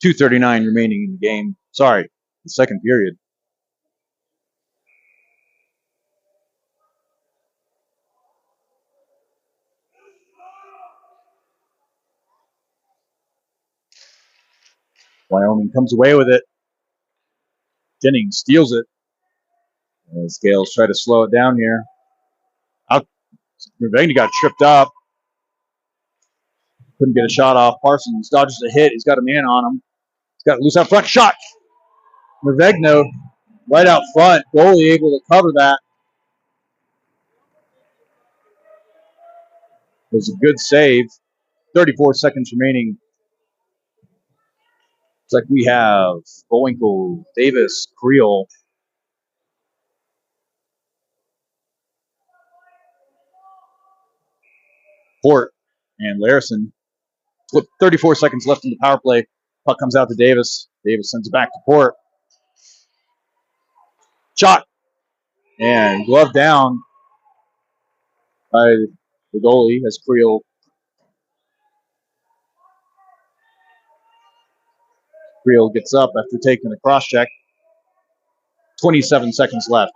2:39 remaining in the game. Sorry, the second period. Wyoming comes away with it. Jennings steals it. As Gales try to slow it down here. Nervigna got tripped up. Couldn't get a shot off. Parsons dodges a hit. He's got a man on him. He's got it loose out front. Shot. Nervigna right out front. Goalie able to cover that. It was a good save. 34 seconds remaining. It's like we have Bowinkle, Davis, Creel. Port and Larison. 34 seconds left in the power play. Puck comes out to Davis. Davis sends it back to Port. Shot. And glove down by the goalie as Creel. Creel gets up after taking a cross check. 27 seconds left.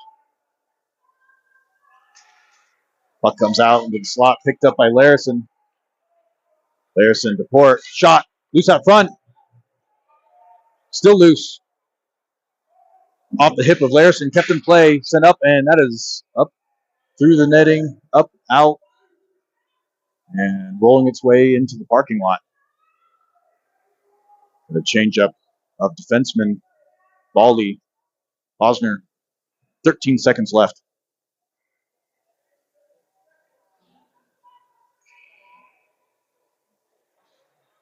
Puck comes out into the slot, picked up by Larison. Larison to Port. Shot. Loose out front. Still loose. Off the hip of Larison. Kept in play. Sent up, and that is up through the netting. Up, out. And rolling its way into the parking lot. And a change-up of defenseman Baldy. Posner. 13 seconds left.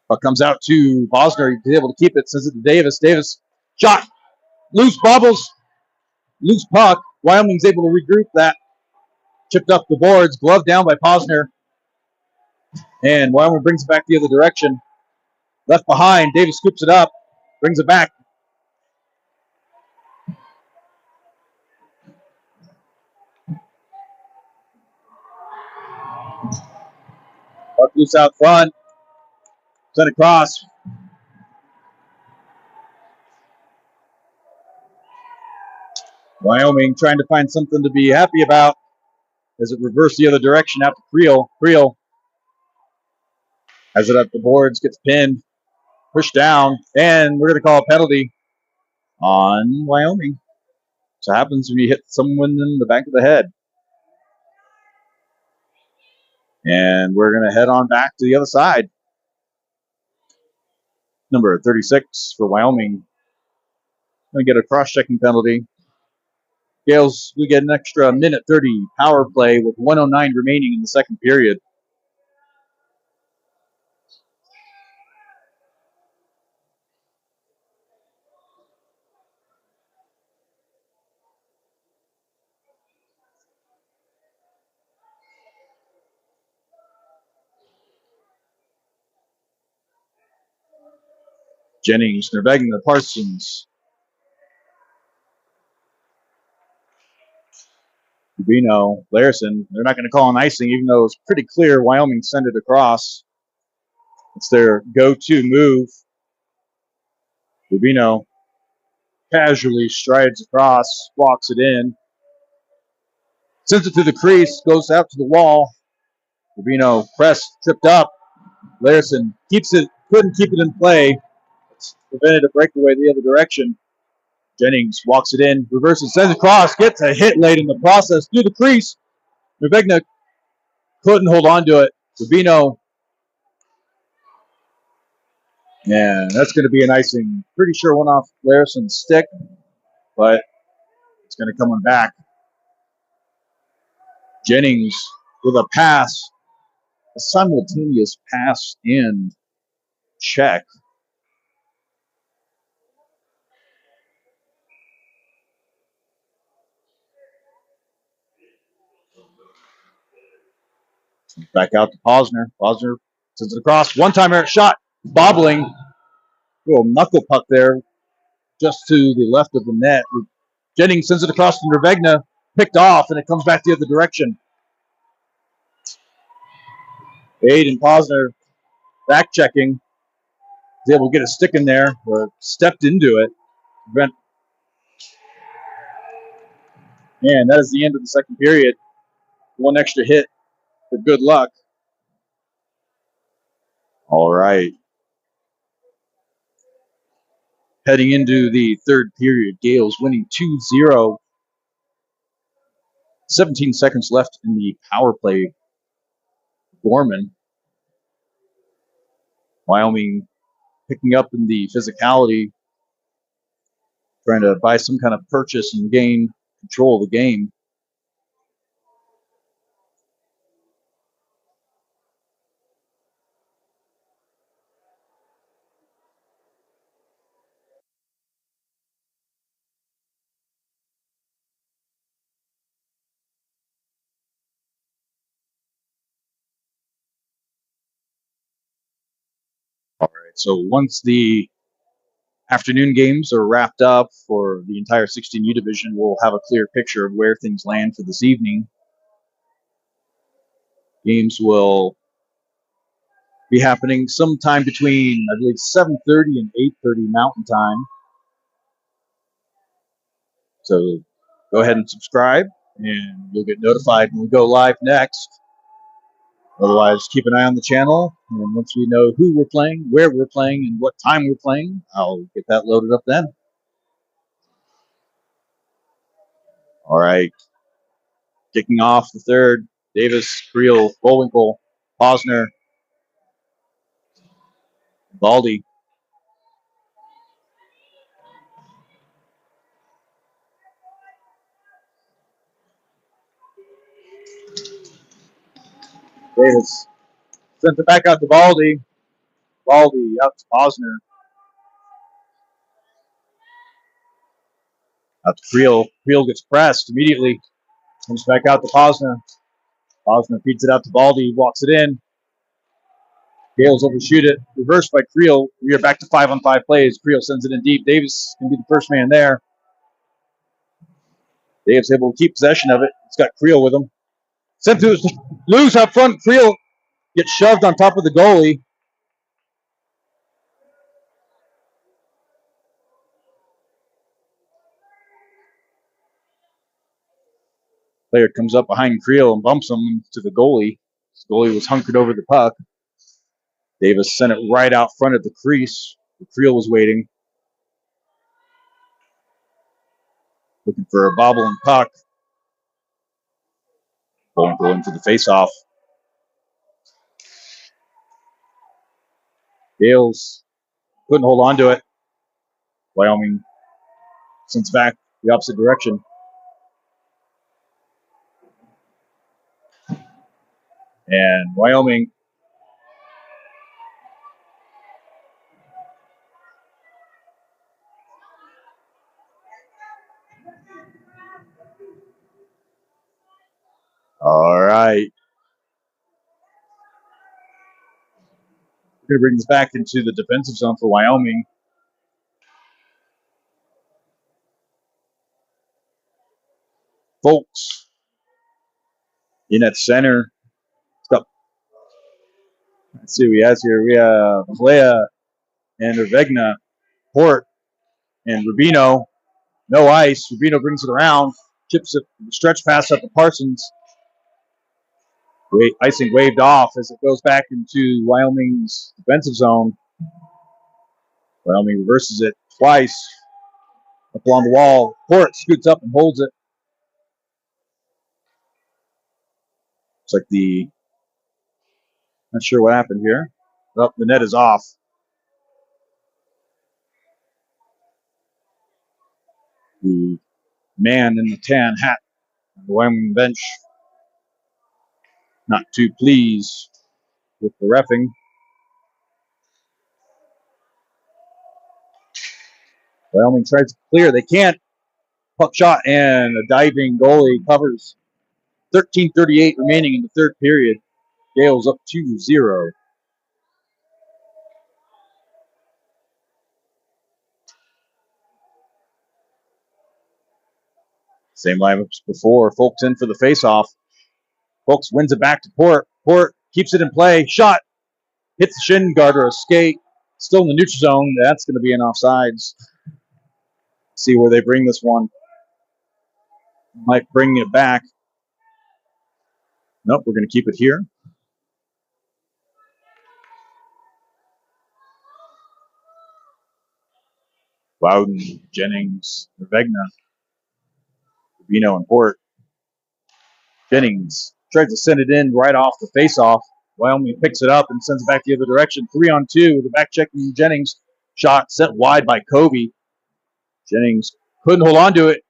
Puck comes out to Posner. He's able to keep it. Sends it to Davis. Davis. Shot. Loose bubbles. Loose puck. Wyoming's able to regroup that. Chipped up the boards. Glove down by Posner. And Wyoming brings it back the other direction. Left behind. Davis scoops it up. Brings it back. Puck loose out front. Sent across. Wyoming trying to find something to be happy about as it reversed the other direction out to Creel. Creel has it up the boards, gets pinned, pushed down, and we're going to call a penalty on Wyoming. So happens when you hit someone in the back of the head. And we're going to head on back to the other side. Number 36 for Wyoming. Going to get a cross-checking penalty. Gales, we get an extra minute 30 power play with 1:09 remaining in the second period. Jennings, Nervigna, Parsons. Rubino, Larison. They're not going to call an icing, even though it's pretty clear Wyoming sent it across. It's their go-to move. Rubino casually strides across, walks it in. Sends it to the crease, goes out to the wall. Rubino press, tripped up. Larison keeps it, couldn't keep it in play. It's prevented a breakaway the other direction. Jennings walks it in, reverses, sends it across, gets a hit late in the process through the crease. Nurvegna couldn't hold on to it. Rubino, and that's going to be an icing. Pretty sure went off Larison's stick, but it's going to come on back. Jennings with a pass, a simultaneous pass and check. Back out to Posner. Posner sends it across. One-time errant shot, bobbling. Little knuckle puck there, just to the left of the net. Jennings sends it across to Nurvegna, picked off, and it comes back the other direction. Aiden Posner back checking. Was able to get a stick in there, or stepped into it. And that is the end of the second period. One extra hit for good luck. All right. Heading into the third period, Gales winning 2-0. 17 seconds left in the power play. Gorman. Wyoming picking up in the physicality, trying to buy some kind of purchase and gain control of the game. All right, so once the afternoon games are wrapped up for the entire 16U division, we'll have a clear picture of where things land for this evening. Games will be happening sometime between, I believe, 7:30 and 8:30 Mountain Time. So go ahead and subscribe, and you'll get notified when we go live next. Otherwise, keep an eye on the channel, and once we know who we're playing, where we're playing, and what time we're playing, I'll get that loaded up then. All right. Kicking off the third, Davis, Creel, Bullwinkle, Posner, Baldy. Davis sends it back out to Baldy. Baldy out to Posner. Out to Creel. Creel gets pressed immediately. Comes back out to Posner. Posner feeds it out to Baldy. Walks it in. Gales overshoot it. Reversed by Creel. We are back to 5-on-5 plays. Creel sends it in deep. Davis can be the first man there. Dave's able to keep possession of it. It's got Creel with him. Sent to loose up front. Creel gets shoved on top of the goalie. Player comes up behind Creel and bumps him to the goalie. The goalie was hunkered over the puck. Davis sent it right out front of the crease. Creel was waiting. Looking for a bobbling puck. Going for the faceoff. Gales couldn't hold on to it. Wyoming sends back the opposite direction. And Wyoming all right. We're going to bring this back into the defensive zone for Wyoming. Folks in at center. Let's see what he has here. We have Lea and Nurvegna, Port, and Rubino. No ice. Rubino brings it around. Chips it, stretch pass up to Parsons. Icing waved off as it goes back into Wyoming's defensive zone. Wyoming reverses it twice. Up along the wall. Port scoots up and holds it. Looks like not sure what happened here. Oh, the net is off. The man in the tan hat on the Wyoming bench not too pleased with the reffing. Wyoming tries to clear. They can't. Puck shot and a diving goalie covers. 13:38 remaining in the third period. Gales up 2-0. Same lineup as before. Folks in for the faceoff. Folks wins it back to Port. Port keeps it in play. Shot. Hits the shin guard or a skate. Still in the neutral zone. That's going to be an offsides. See where they bring this one. Might bring it back. Nope, we're going to keep it here. Bowden, Jennings, Vegna, Rubino, and Port. Jennings tries to send it in right off the face-off. Wyoming picks it up and sends it back the other direction. 3-on-2 with the back check from Jennings. Shot sent wide by Kobe. Jennings couldn't hold on to it.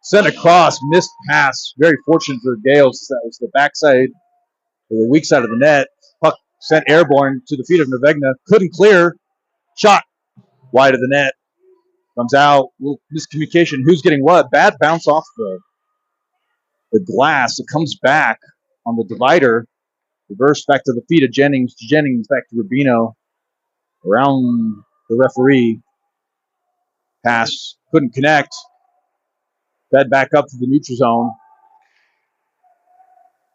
Sent across, missed pass. Very fortunate for Gales. That was the backside, or the weak side of the net. Puck sent airborne to the feet of Nevegna. Couldn't clear. Shot wide of the net. Comes out. Little miscommunication. Who's getting what? Bad bounce off the glass. It comes back on the divider. Reverse back to the feet of Jennings. Jennings back to Rubino. Around the referee. Pass. Couldn't connect. Fed back up to the neutral zone.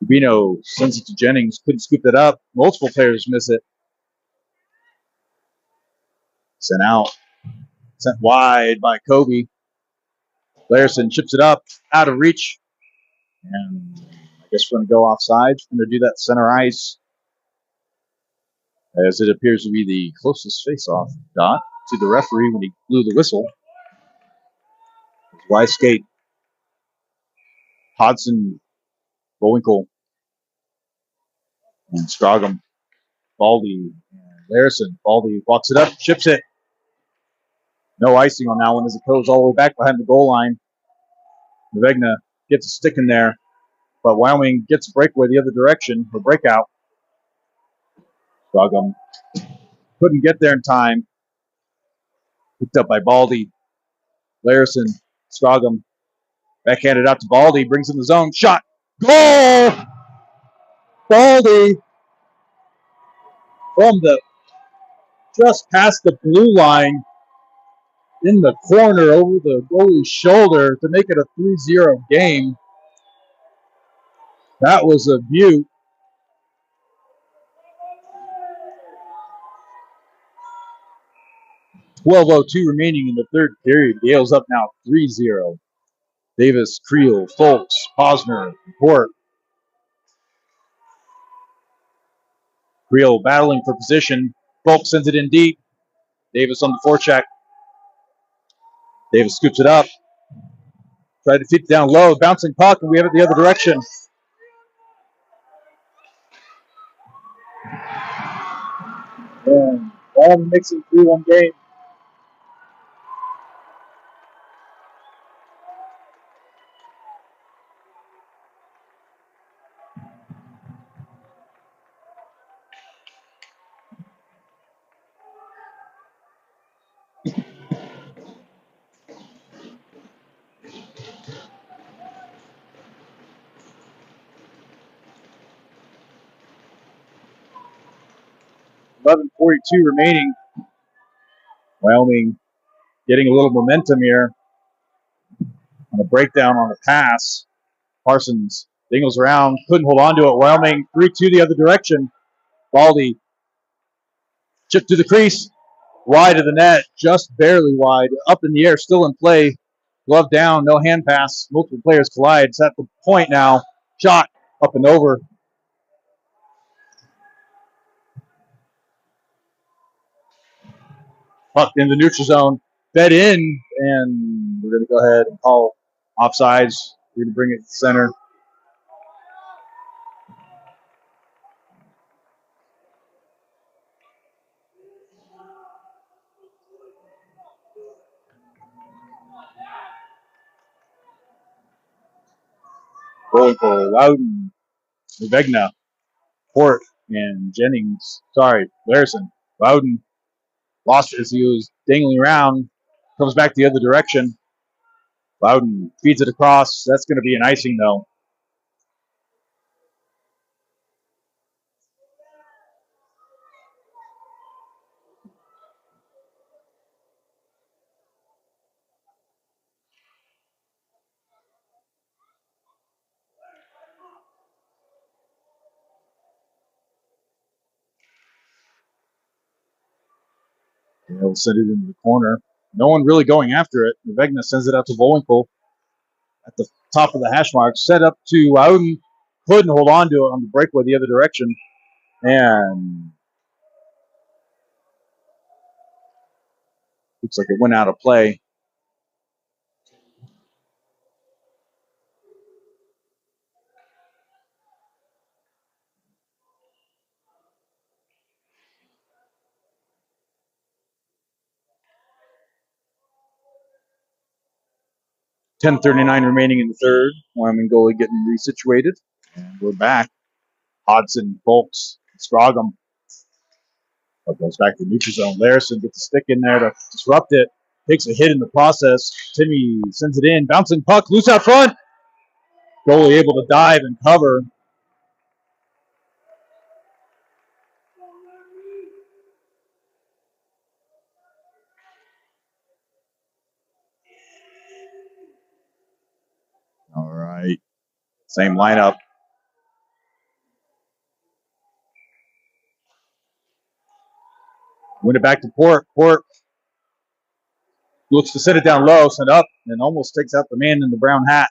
Rubino sends it to Jennings. Couldn't scoop it up. Multiple players miss it. Sent out. Sent wide by Kobe. Larson chips it up. Out of reach. And I guess we're going to go offside. We're going to do that center ice. As it appears to be the closest face-off dot to the referee when he blew the whistle. Wide skate. Hodson, Bowinkle, and Strogum, Baldy, and Larson. Baldy walks it up, chips it. No icing on that one as it goes all the way back behind the goal line. Nevegna gets a stick in there, but Wyoming gets a breakaway the other direction, or breakout. Strogum couldn't get there in time. Picked up by Baldy. Larson, Strogum, backhanded out to Baldy, brings in the zone, shot, goal! Baldy from just past the blue line in the corner over the goalie's shoulder to make it a 3-0 game. That was a beaut. .12:02 remaining in the third period. Gales up now 3-0. Davis, Creel, Folks, Posner, Port. Creel battling for position. Folks sends it in deep. Davis on the forecheck. Davis scoops it up. Tried to feed it down low. Bouncing puck, and we have it the other direction. And all mixing 3-1 game. .11:42 remaining. Wyoming getting a little momentum here on a breakdown on the pass. Parsons dingles around, couldn't hold on to it. Wyoming 3-2 the other direction. Baldy chipped to the crease, wide of the net, just barely wide, up in the air, still in play. Glove down, no hand pass. Multiple players collide. It's at the point now. Shot up and over. Puck in the neutral zone. Fed in, and we're going to go ahead and call offsides. We're going to bring it to the center. Rolling for Loudon, Vegna, Port, and Jennings. Sorry, Larson. Loudon lost it as he was dangling around. Comes back the other direction. Loudon feeds it across. That's going to be an icing, though. They'll send it into the corner. No one really going after it. Vegna sends it out to Volinkel at the top of the hash mark. Set up to Loudon. Couldn't hold on to it on the breakaway the other direction. And looks like it went out of play. .10:39 remaining in the third. Wyoming goalie getting resituated. And we're back. Hodson, Folks, Scroggum. Goes back to the neutral zone. Larson gets a stick in there to disrupt it. Takes a hit in the process. Timmy sends it in. Bouncing puck. Loose out front. Goalie able to dive and cover. All right. Same lineup. Win it back to Port. Port looks to set it down low, send up, and almost takes out the man in the brown hat.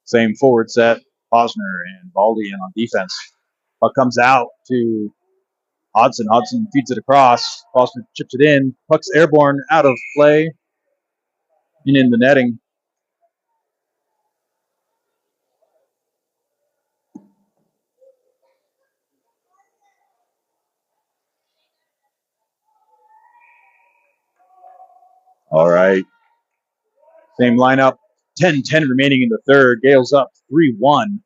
Same forward set. Posner and Baldy in on defense. Puck comes out to Hodson. Hodson feeds it across. Posner chips it in. Puck's airborne out of play and in the netting. All right. Same lineup. 10-10 remaining in the third. Gales up 3-1.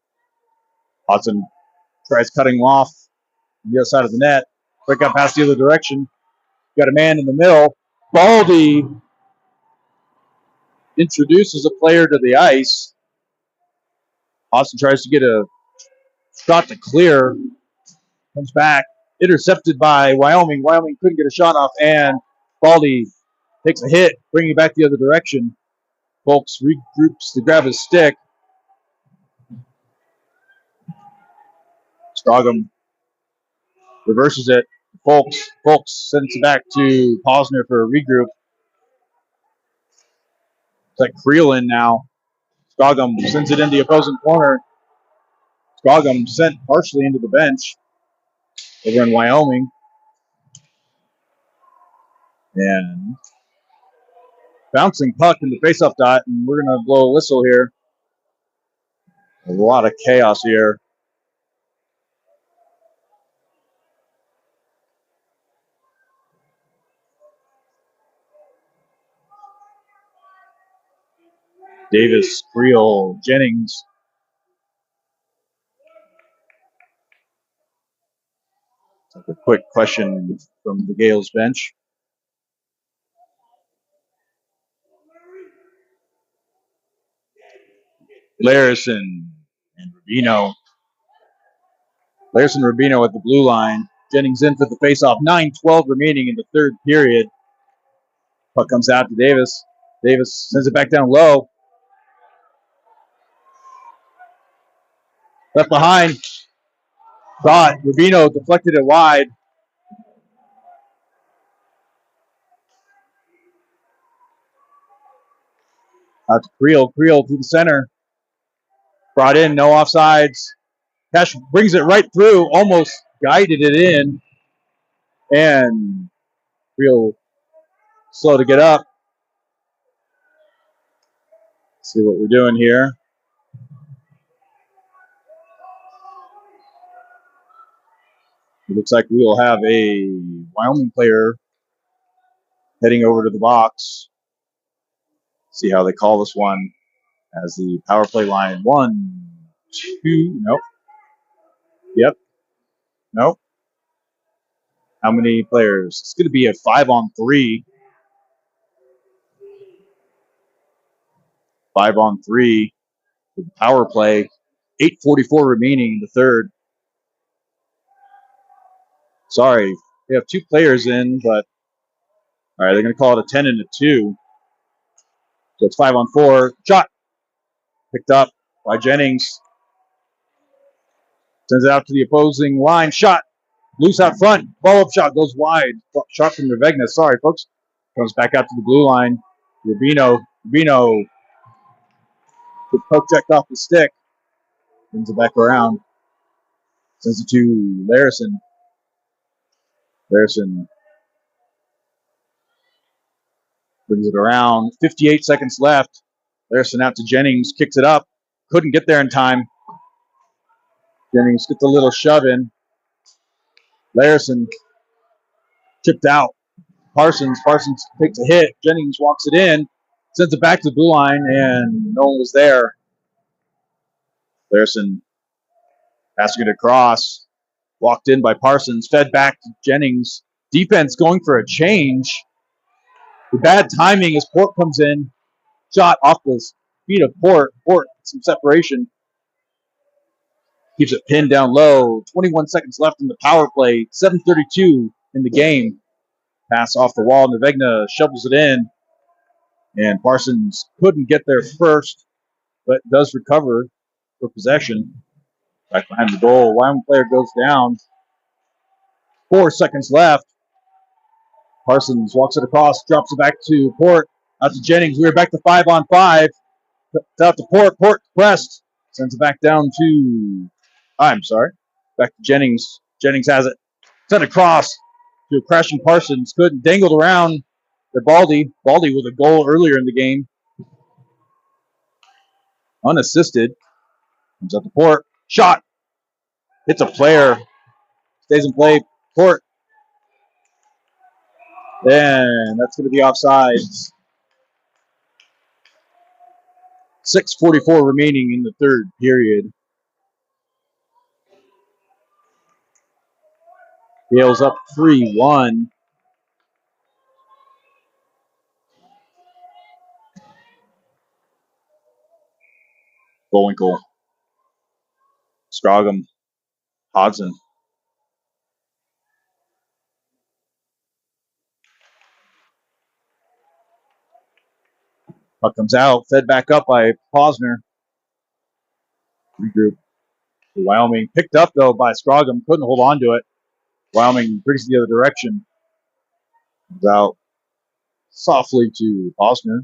Hodson tries cutting off on the other side of the net. Break up past the other direction. Got a man in the middle. Baldy introduces a player to the ice. Austin tries to get a shot to clear. Comes back. Intercepted by Wyoming. Wyoming couldn't get a shot off, and Baldy takes a hit, bringing it back the other direction. Folks regroups to grab his stick. Scroggum reverses it. Folks sends it back to Posner for a regroup. It's like Creelin now. Scroggum sends it in the opposing corner. Scroggum sent partially into the bench over in Wyoming. And bouncing puck in the faceoff dot, and we're going to blow a whistle here. A lot of chaos here. Davis, Creel, Jennings. Take a quick question from the Gales bench. Larson and Rubino. Larson and Rubino at the blue line. Jennings in for the faceoff. 9:12 remaining in the third period. Puck comes out to Davis. Davis sends it back down low. Left behind. Thought Rubino deflected it wide. Out to Creel. Creel through the center. Brought in, no offsides. Cash brings it right through, almost guided it in. And Creel slow to get up. See what we're doing here. It looks like we will have a Wyoming player heading over to the box. See how they call this one as the power play line. 1, 2, nope. Yep, nope. How many players? It's going to be a 5-on-3. 5-on-3 with the power play. 8:44 remaining in the third. Sorry, we have 2 players in, but all right, they're going to call it a 10 and a 2. So it's 5-on-4. Shot picked up by Jennings. Sends it out to the opposing line. Shot loose out front. Follow-up shot goes wide. Shot from Revegna. Sorry, folks. Comes back out to the blue line. Rubino with poke checked off the stick. Brings it back around. Sends it to Larison. Larison brings it around. 58 seconds left. Larison out to Jennings. Kicks it up. Couldn't get there in time. Jennings gets a little shove in. Larison chipped out. Parsons takes a hit. Jennings walks it in. Sends it back to the blue line, and no one was there. Larison passing it across. Walked in by Parsons. Fed back to Jennings. Defense going for a change. The bad timing as Port comes in. Shot off the feet of Port. Port, some separation. Keeps it pinned down low. 21 seconds left in the power play. 7:32 in the game. Pass off the wall. Nevegna shovels it in. And Parsons couldn't get there first, but does recover for possession. Back behind the goal. Wyoming player goes down. 4 seconds left. Parsons walks it across, drops it back to Port. Out to Jennings. We're back to 5-on-5. It's out to Port. Port pressed. Sends it back down to... I'm sorry. Back to Jennings. Jennings has it. Sent across to a crashing Parsons. Couldn't. Dangled around to Baldy. Baldy with a goal earlier in the game. Unassisted. Comes out to Port. Shot. Hits a player. Stays in play. Port. And that's going to be offsides. 6:44 remaining in the third period. Gales up 3-1. Bullwinkle. Scroggum. Hodgson. Puck comes out. Fed back up by Posner. Regroup. Wyoming picked up, though, by Scroggum. Couldn't hold on to it. Wyoming brings it the other direction. Comes out softly to Posner.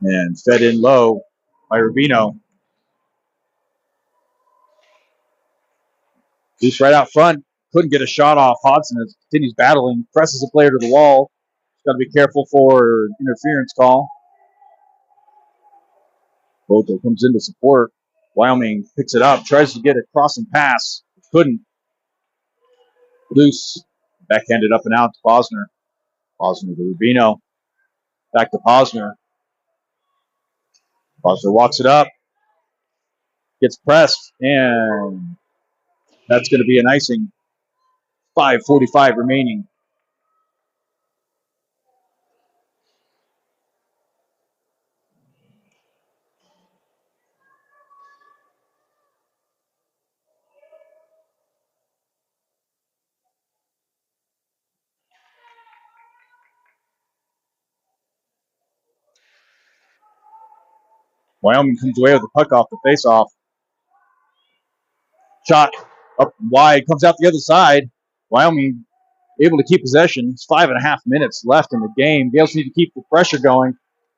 And fed in low by Rubino. Loose right out front. Couldn't get a shot off. Hodgson continues battling. Presses the player to the wall. Got to be careful for interference call. Boto comes in to support. Wyoming picks it up. Tries to get a crossing pass. Couldn't. Loose. Backhanded up and out to Posner. Posner to Rubino. Back to Posner. Posner walks it up. Gets pressed. And that's going to be an icing. 5:45 remaining. Wyoming comes away with the puck off the face-off. Shot up wide, comes out the other side. Wyoming able to keep possession. It's 5.5 minutes left in the game. Gales need to keep the pressure going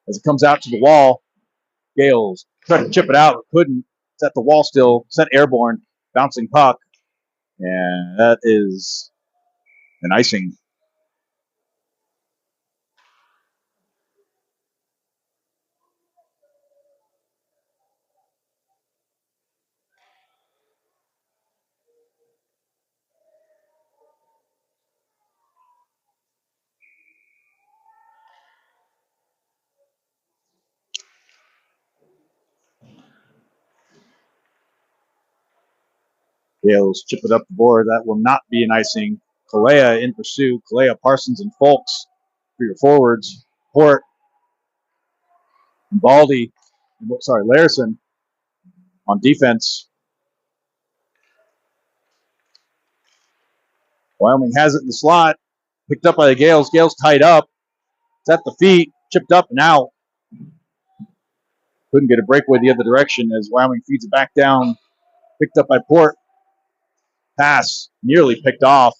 as it comes out to the wall. Gales tried to chip it out, but couldn't. It's at the wall still. Sent airborne. Bouncing puck. And that is an icing. Gales chip it up the board. That will not be an icing. Kalea in pursuit. Kalea, Parsons, and Folks for your forwards. Port, and Baldy, Larison on defense. Wyoming has it in the slot. Picked up by the Gales. Gales tied up. It's at the feet. Chipped up and out. Couldn't get a breakaway the other direction as Wyoming feeds it back down. Picked up by Port. Pass nearly picked off.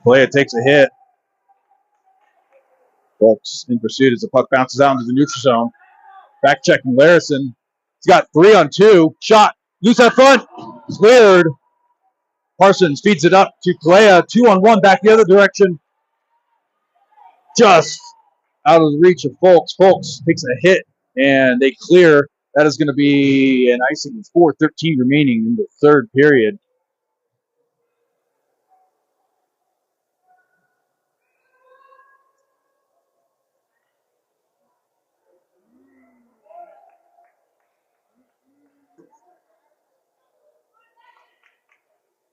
Kalea takes a hit. Folks in pursuit as the puck bounces out into the neutral zone. Back checking Larison. He's got 3-on-2. Shot. Loose out front. Cleared. Parsons feeds it up to Kalea. 2-on-1 back the other direction. Just out of the reach of Folks. Folks takes a hit and they clear. That is going to be an icing with 4:13 remaining in the third period.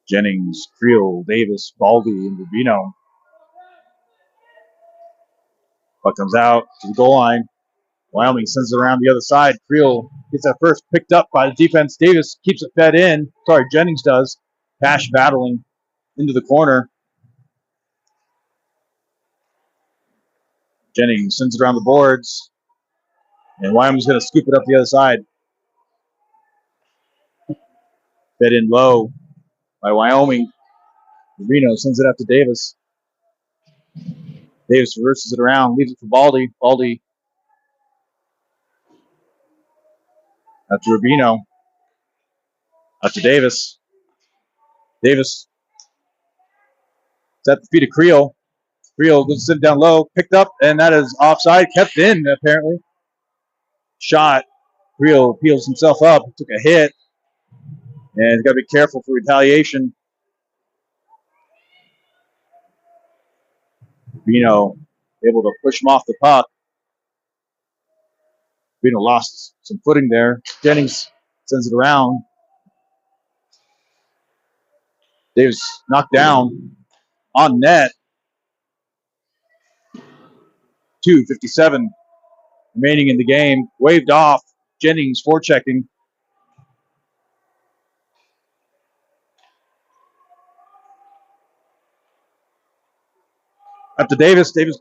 Jennings, Creel, Davis, Baldy, and Rubino. Puck comes out to the goal line. Wyoming sends it around the other side. Creel gets that first, picked up by the defense. Davis keeps it fed in. Sorry, Jennings does. Pash battling into the corner. Jennings sends it around the boards. And Wyoming's going to scoop it up the other side. Fed in low by Wyoming. Reno sends it up to Davis. Davis reverses it around, leaves it for Baldy. Baldy out to Rubino. Out to Davis. Davis. It's at the feet of Creel. Creel goes sit down low, picked up, and that is offside. Kept in, apparently. Shot. Creel peels himself up, took a hit, and he's got to be careful for retaliation. Rubino able to push him off the puck. Rubino lost some footing there. Jennings sends it around. Davis knocked down on net. 2:57 remaining in the game. Waved off. Jennings forechecking. Up to Davis. Davis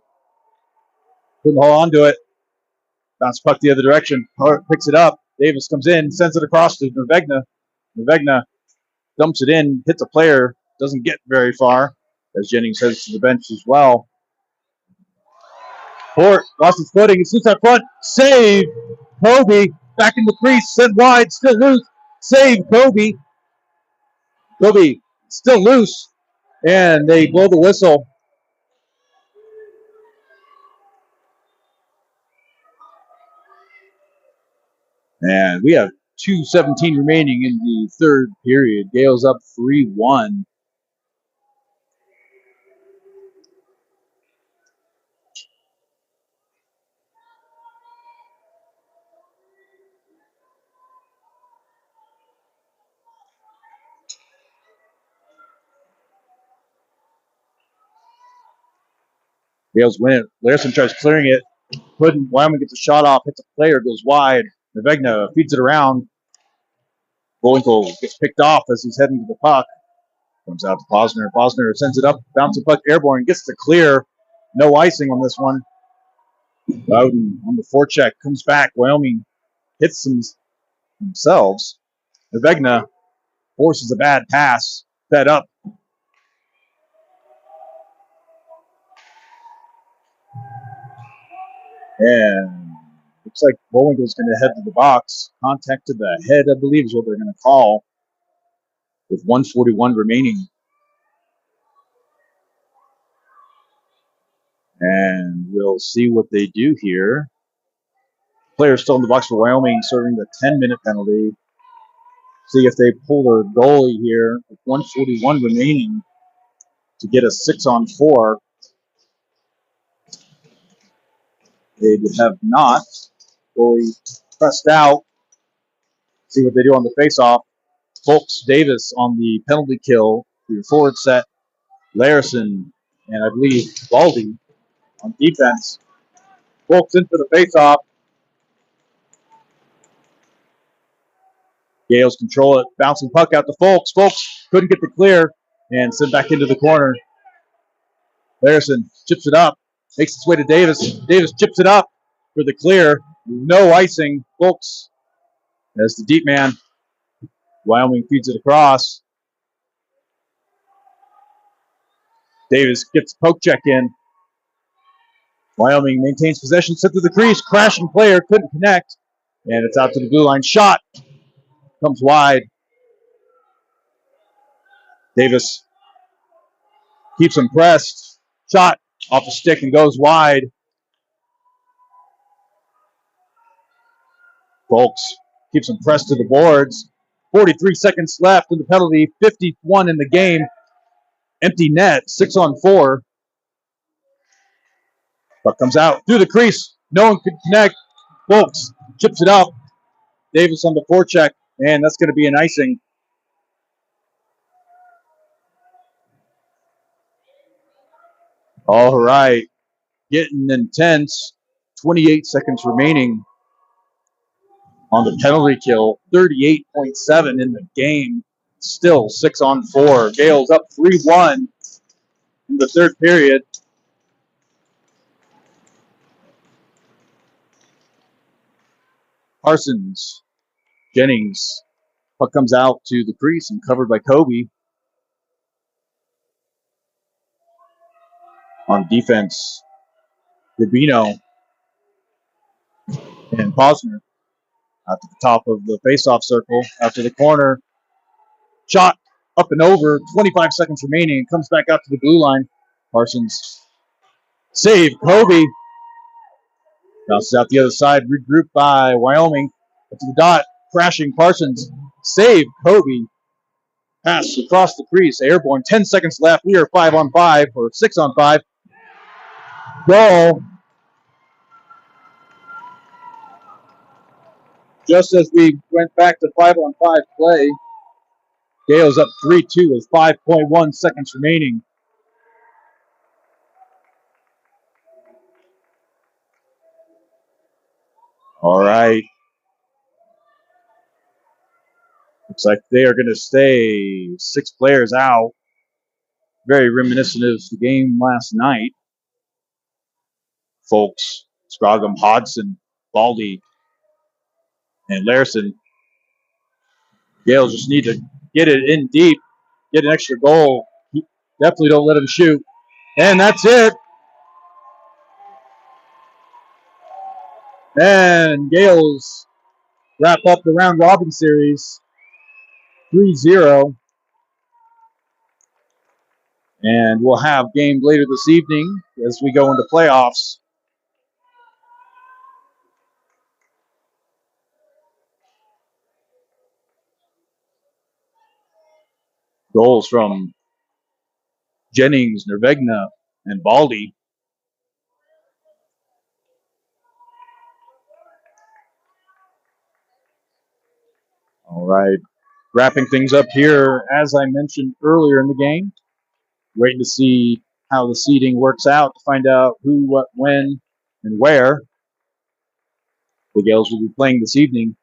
couldn't hold on to it. Bounce puck the other direction. Hart picks it up. Davis comes in, sends it across to Nervegna. Nervegna dumps it in, hits a player, doesn't get very far as Jennings heads to the bench as well. Port lost his footing. It's loose out front. Save. Kobe back in the crease. Sent wide. Still loose. Save Kobe. Kobe still loose. And they blow the whistle. And we have 2:17 remaining in the third period. Gales up 3-1. Gales win it. Larison tries clearing it. Couldn't. Wyoming gets a shot off. Hits a player. Goes wide. Nervegna feeds it around. Bullwinkle gets picked off as he's heading to the puck. Comes out to Posner. Posner sends it up. Bouncing puck airborne. Gets to clear. No icing on this one. Bowden on the forecheck, comes back. Wyoming hits themselves. Nevegna forces a bad pass, fed up. And looks like Bullwinkle's going to head to the box. Contact to the head, I believe, is what they're going to call with 1:41 remaining. And we'll see what they do here. Player still in the box for Wyoming, serving the 10-minute penalty. See if they pull their goalie here with 1:41 remaining to get a 6-on-4. They have not. Goalie pressed out. See what they do on the faceoff. Folks Davis on the penalty kill for your forward set. Larison and I believe Baldy on defense. Folks in for the faceoff. Gales control it. Bouncing puck out to Folks. Folks couldn't get the clear and sent back into the corner. Larison chips it up. Makes its way to Davis. Davis chips it up for the clear. No icing. Folks as the deep man. Wyoming feeds it across. Davis gets a poke check in. Wyoming maintains possession, set to the crease. Crashing player, couldn't connect. And it's out to the blue line. Shot comes wide. Davis keeps him pressed. Shot off the stick and goes wide. Folks keeps him pressed to the boards. 43 seconds left in the penalty. 51 in the game. Empty net. 6-on-4. Puck comes out through the crease. No one could connect. Folks chips it up. Davis on the forecheck. And that's going to be an icing. All right. Getting intense. 28 seconds remaining on the penalty kill. 38.7 in the game. Still 6-on-4. Gales up 3-1 in the third period. Parsons, Jennings. Puck comes out to the crease and covered by Kobe. On defense, Rubino and Posner out to the top of the faceoff circle. Out to the corner. Shot up and over. 25 seconds remaining. It comes back out to the blue line. Parsons save. Kobe bounces out the other side. Regrouped by Wyoming. Up to the dot. Crashing Parsons. Save. Kobe. Pass across the crease. Airborne. 10 seconds left. We are 5-on-5 or 6-on-5. Goal. Just as we went back to 5-on-5 play, Gales up 3-2 with 5.1 seconds remaining. All right. Looks like they are going to stay 6 players out. Very reminiscent of the game last night. Folks, Scroggum, Hodgson, Baldy, and Larison. Gales just need to get it in deep, get an extra goal. Definitely don't let them shoot. And that's it. And Gales wrap up the round robin series 3-0. And we'll have games later this evening as we go into playoffs. Goals from Jennings, Nervegna, and Baldy. All right. Wrapping things up here, as I mentioned earlier in the game. Waiting to see how the seeding works out to find out who, what, when, and where the Gales will be playing this evening.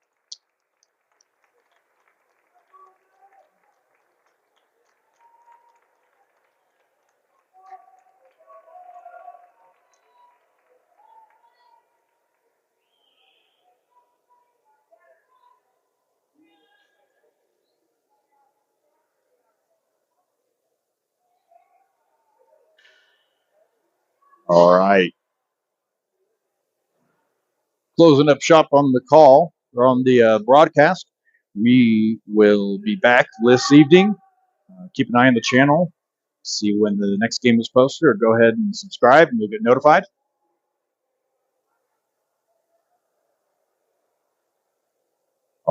All right. Closing up shop on the call or on the broadcast. We will be back this evening. Keep an eye on the channel. See when the next game is posted, or go ahead and subscribe and you'll get notified.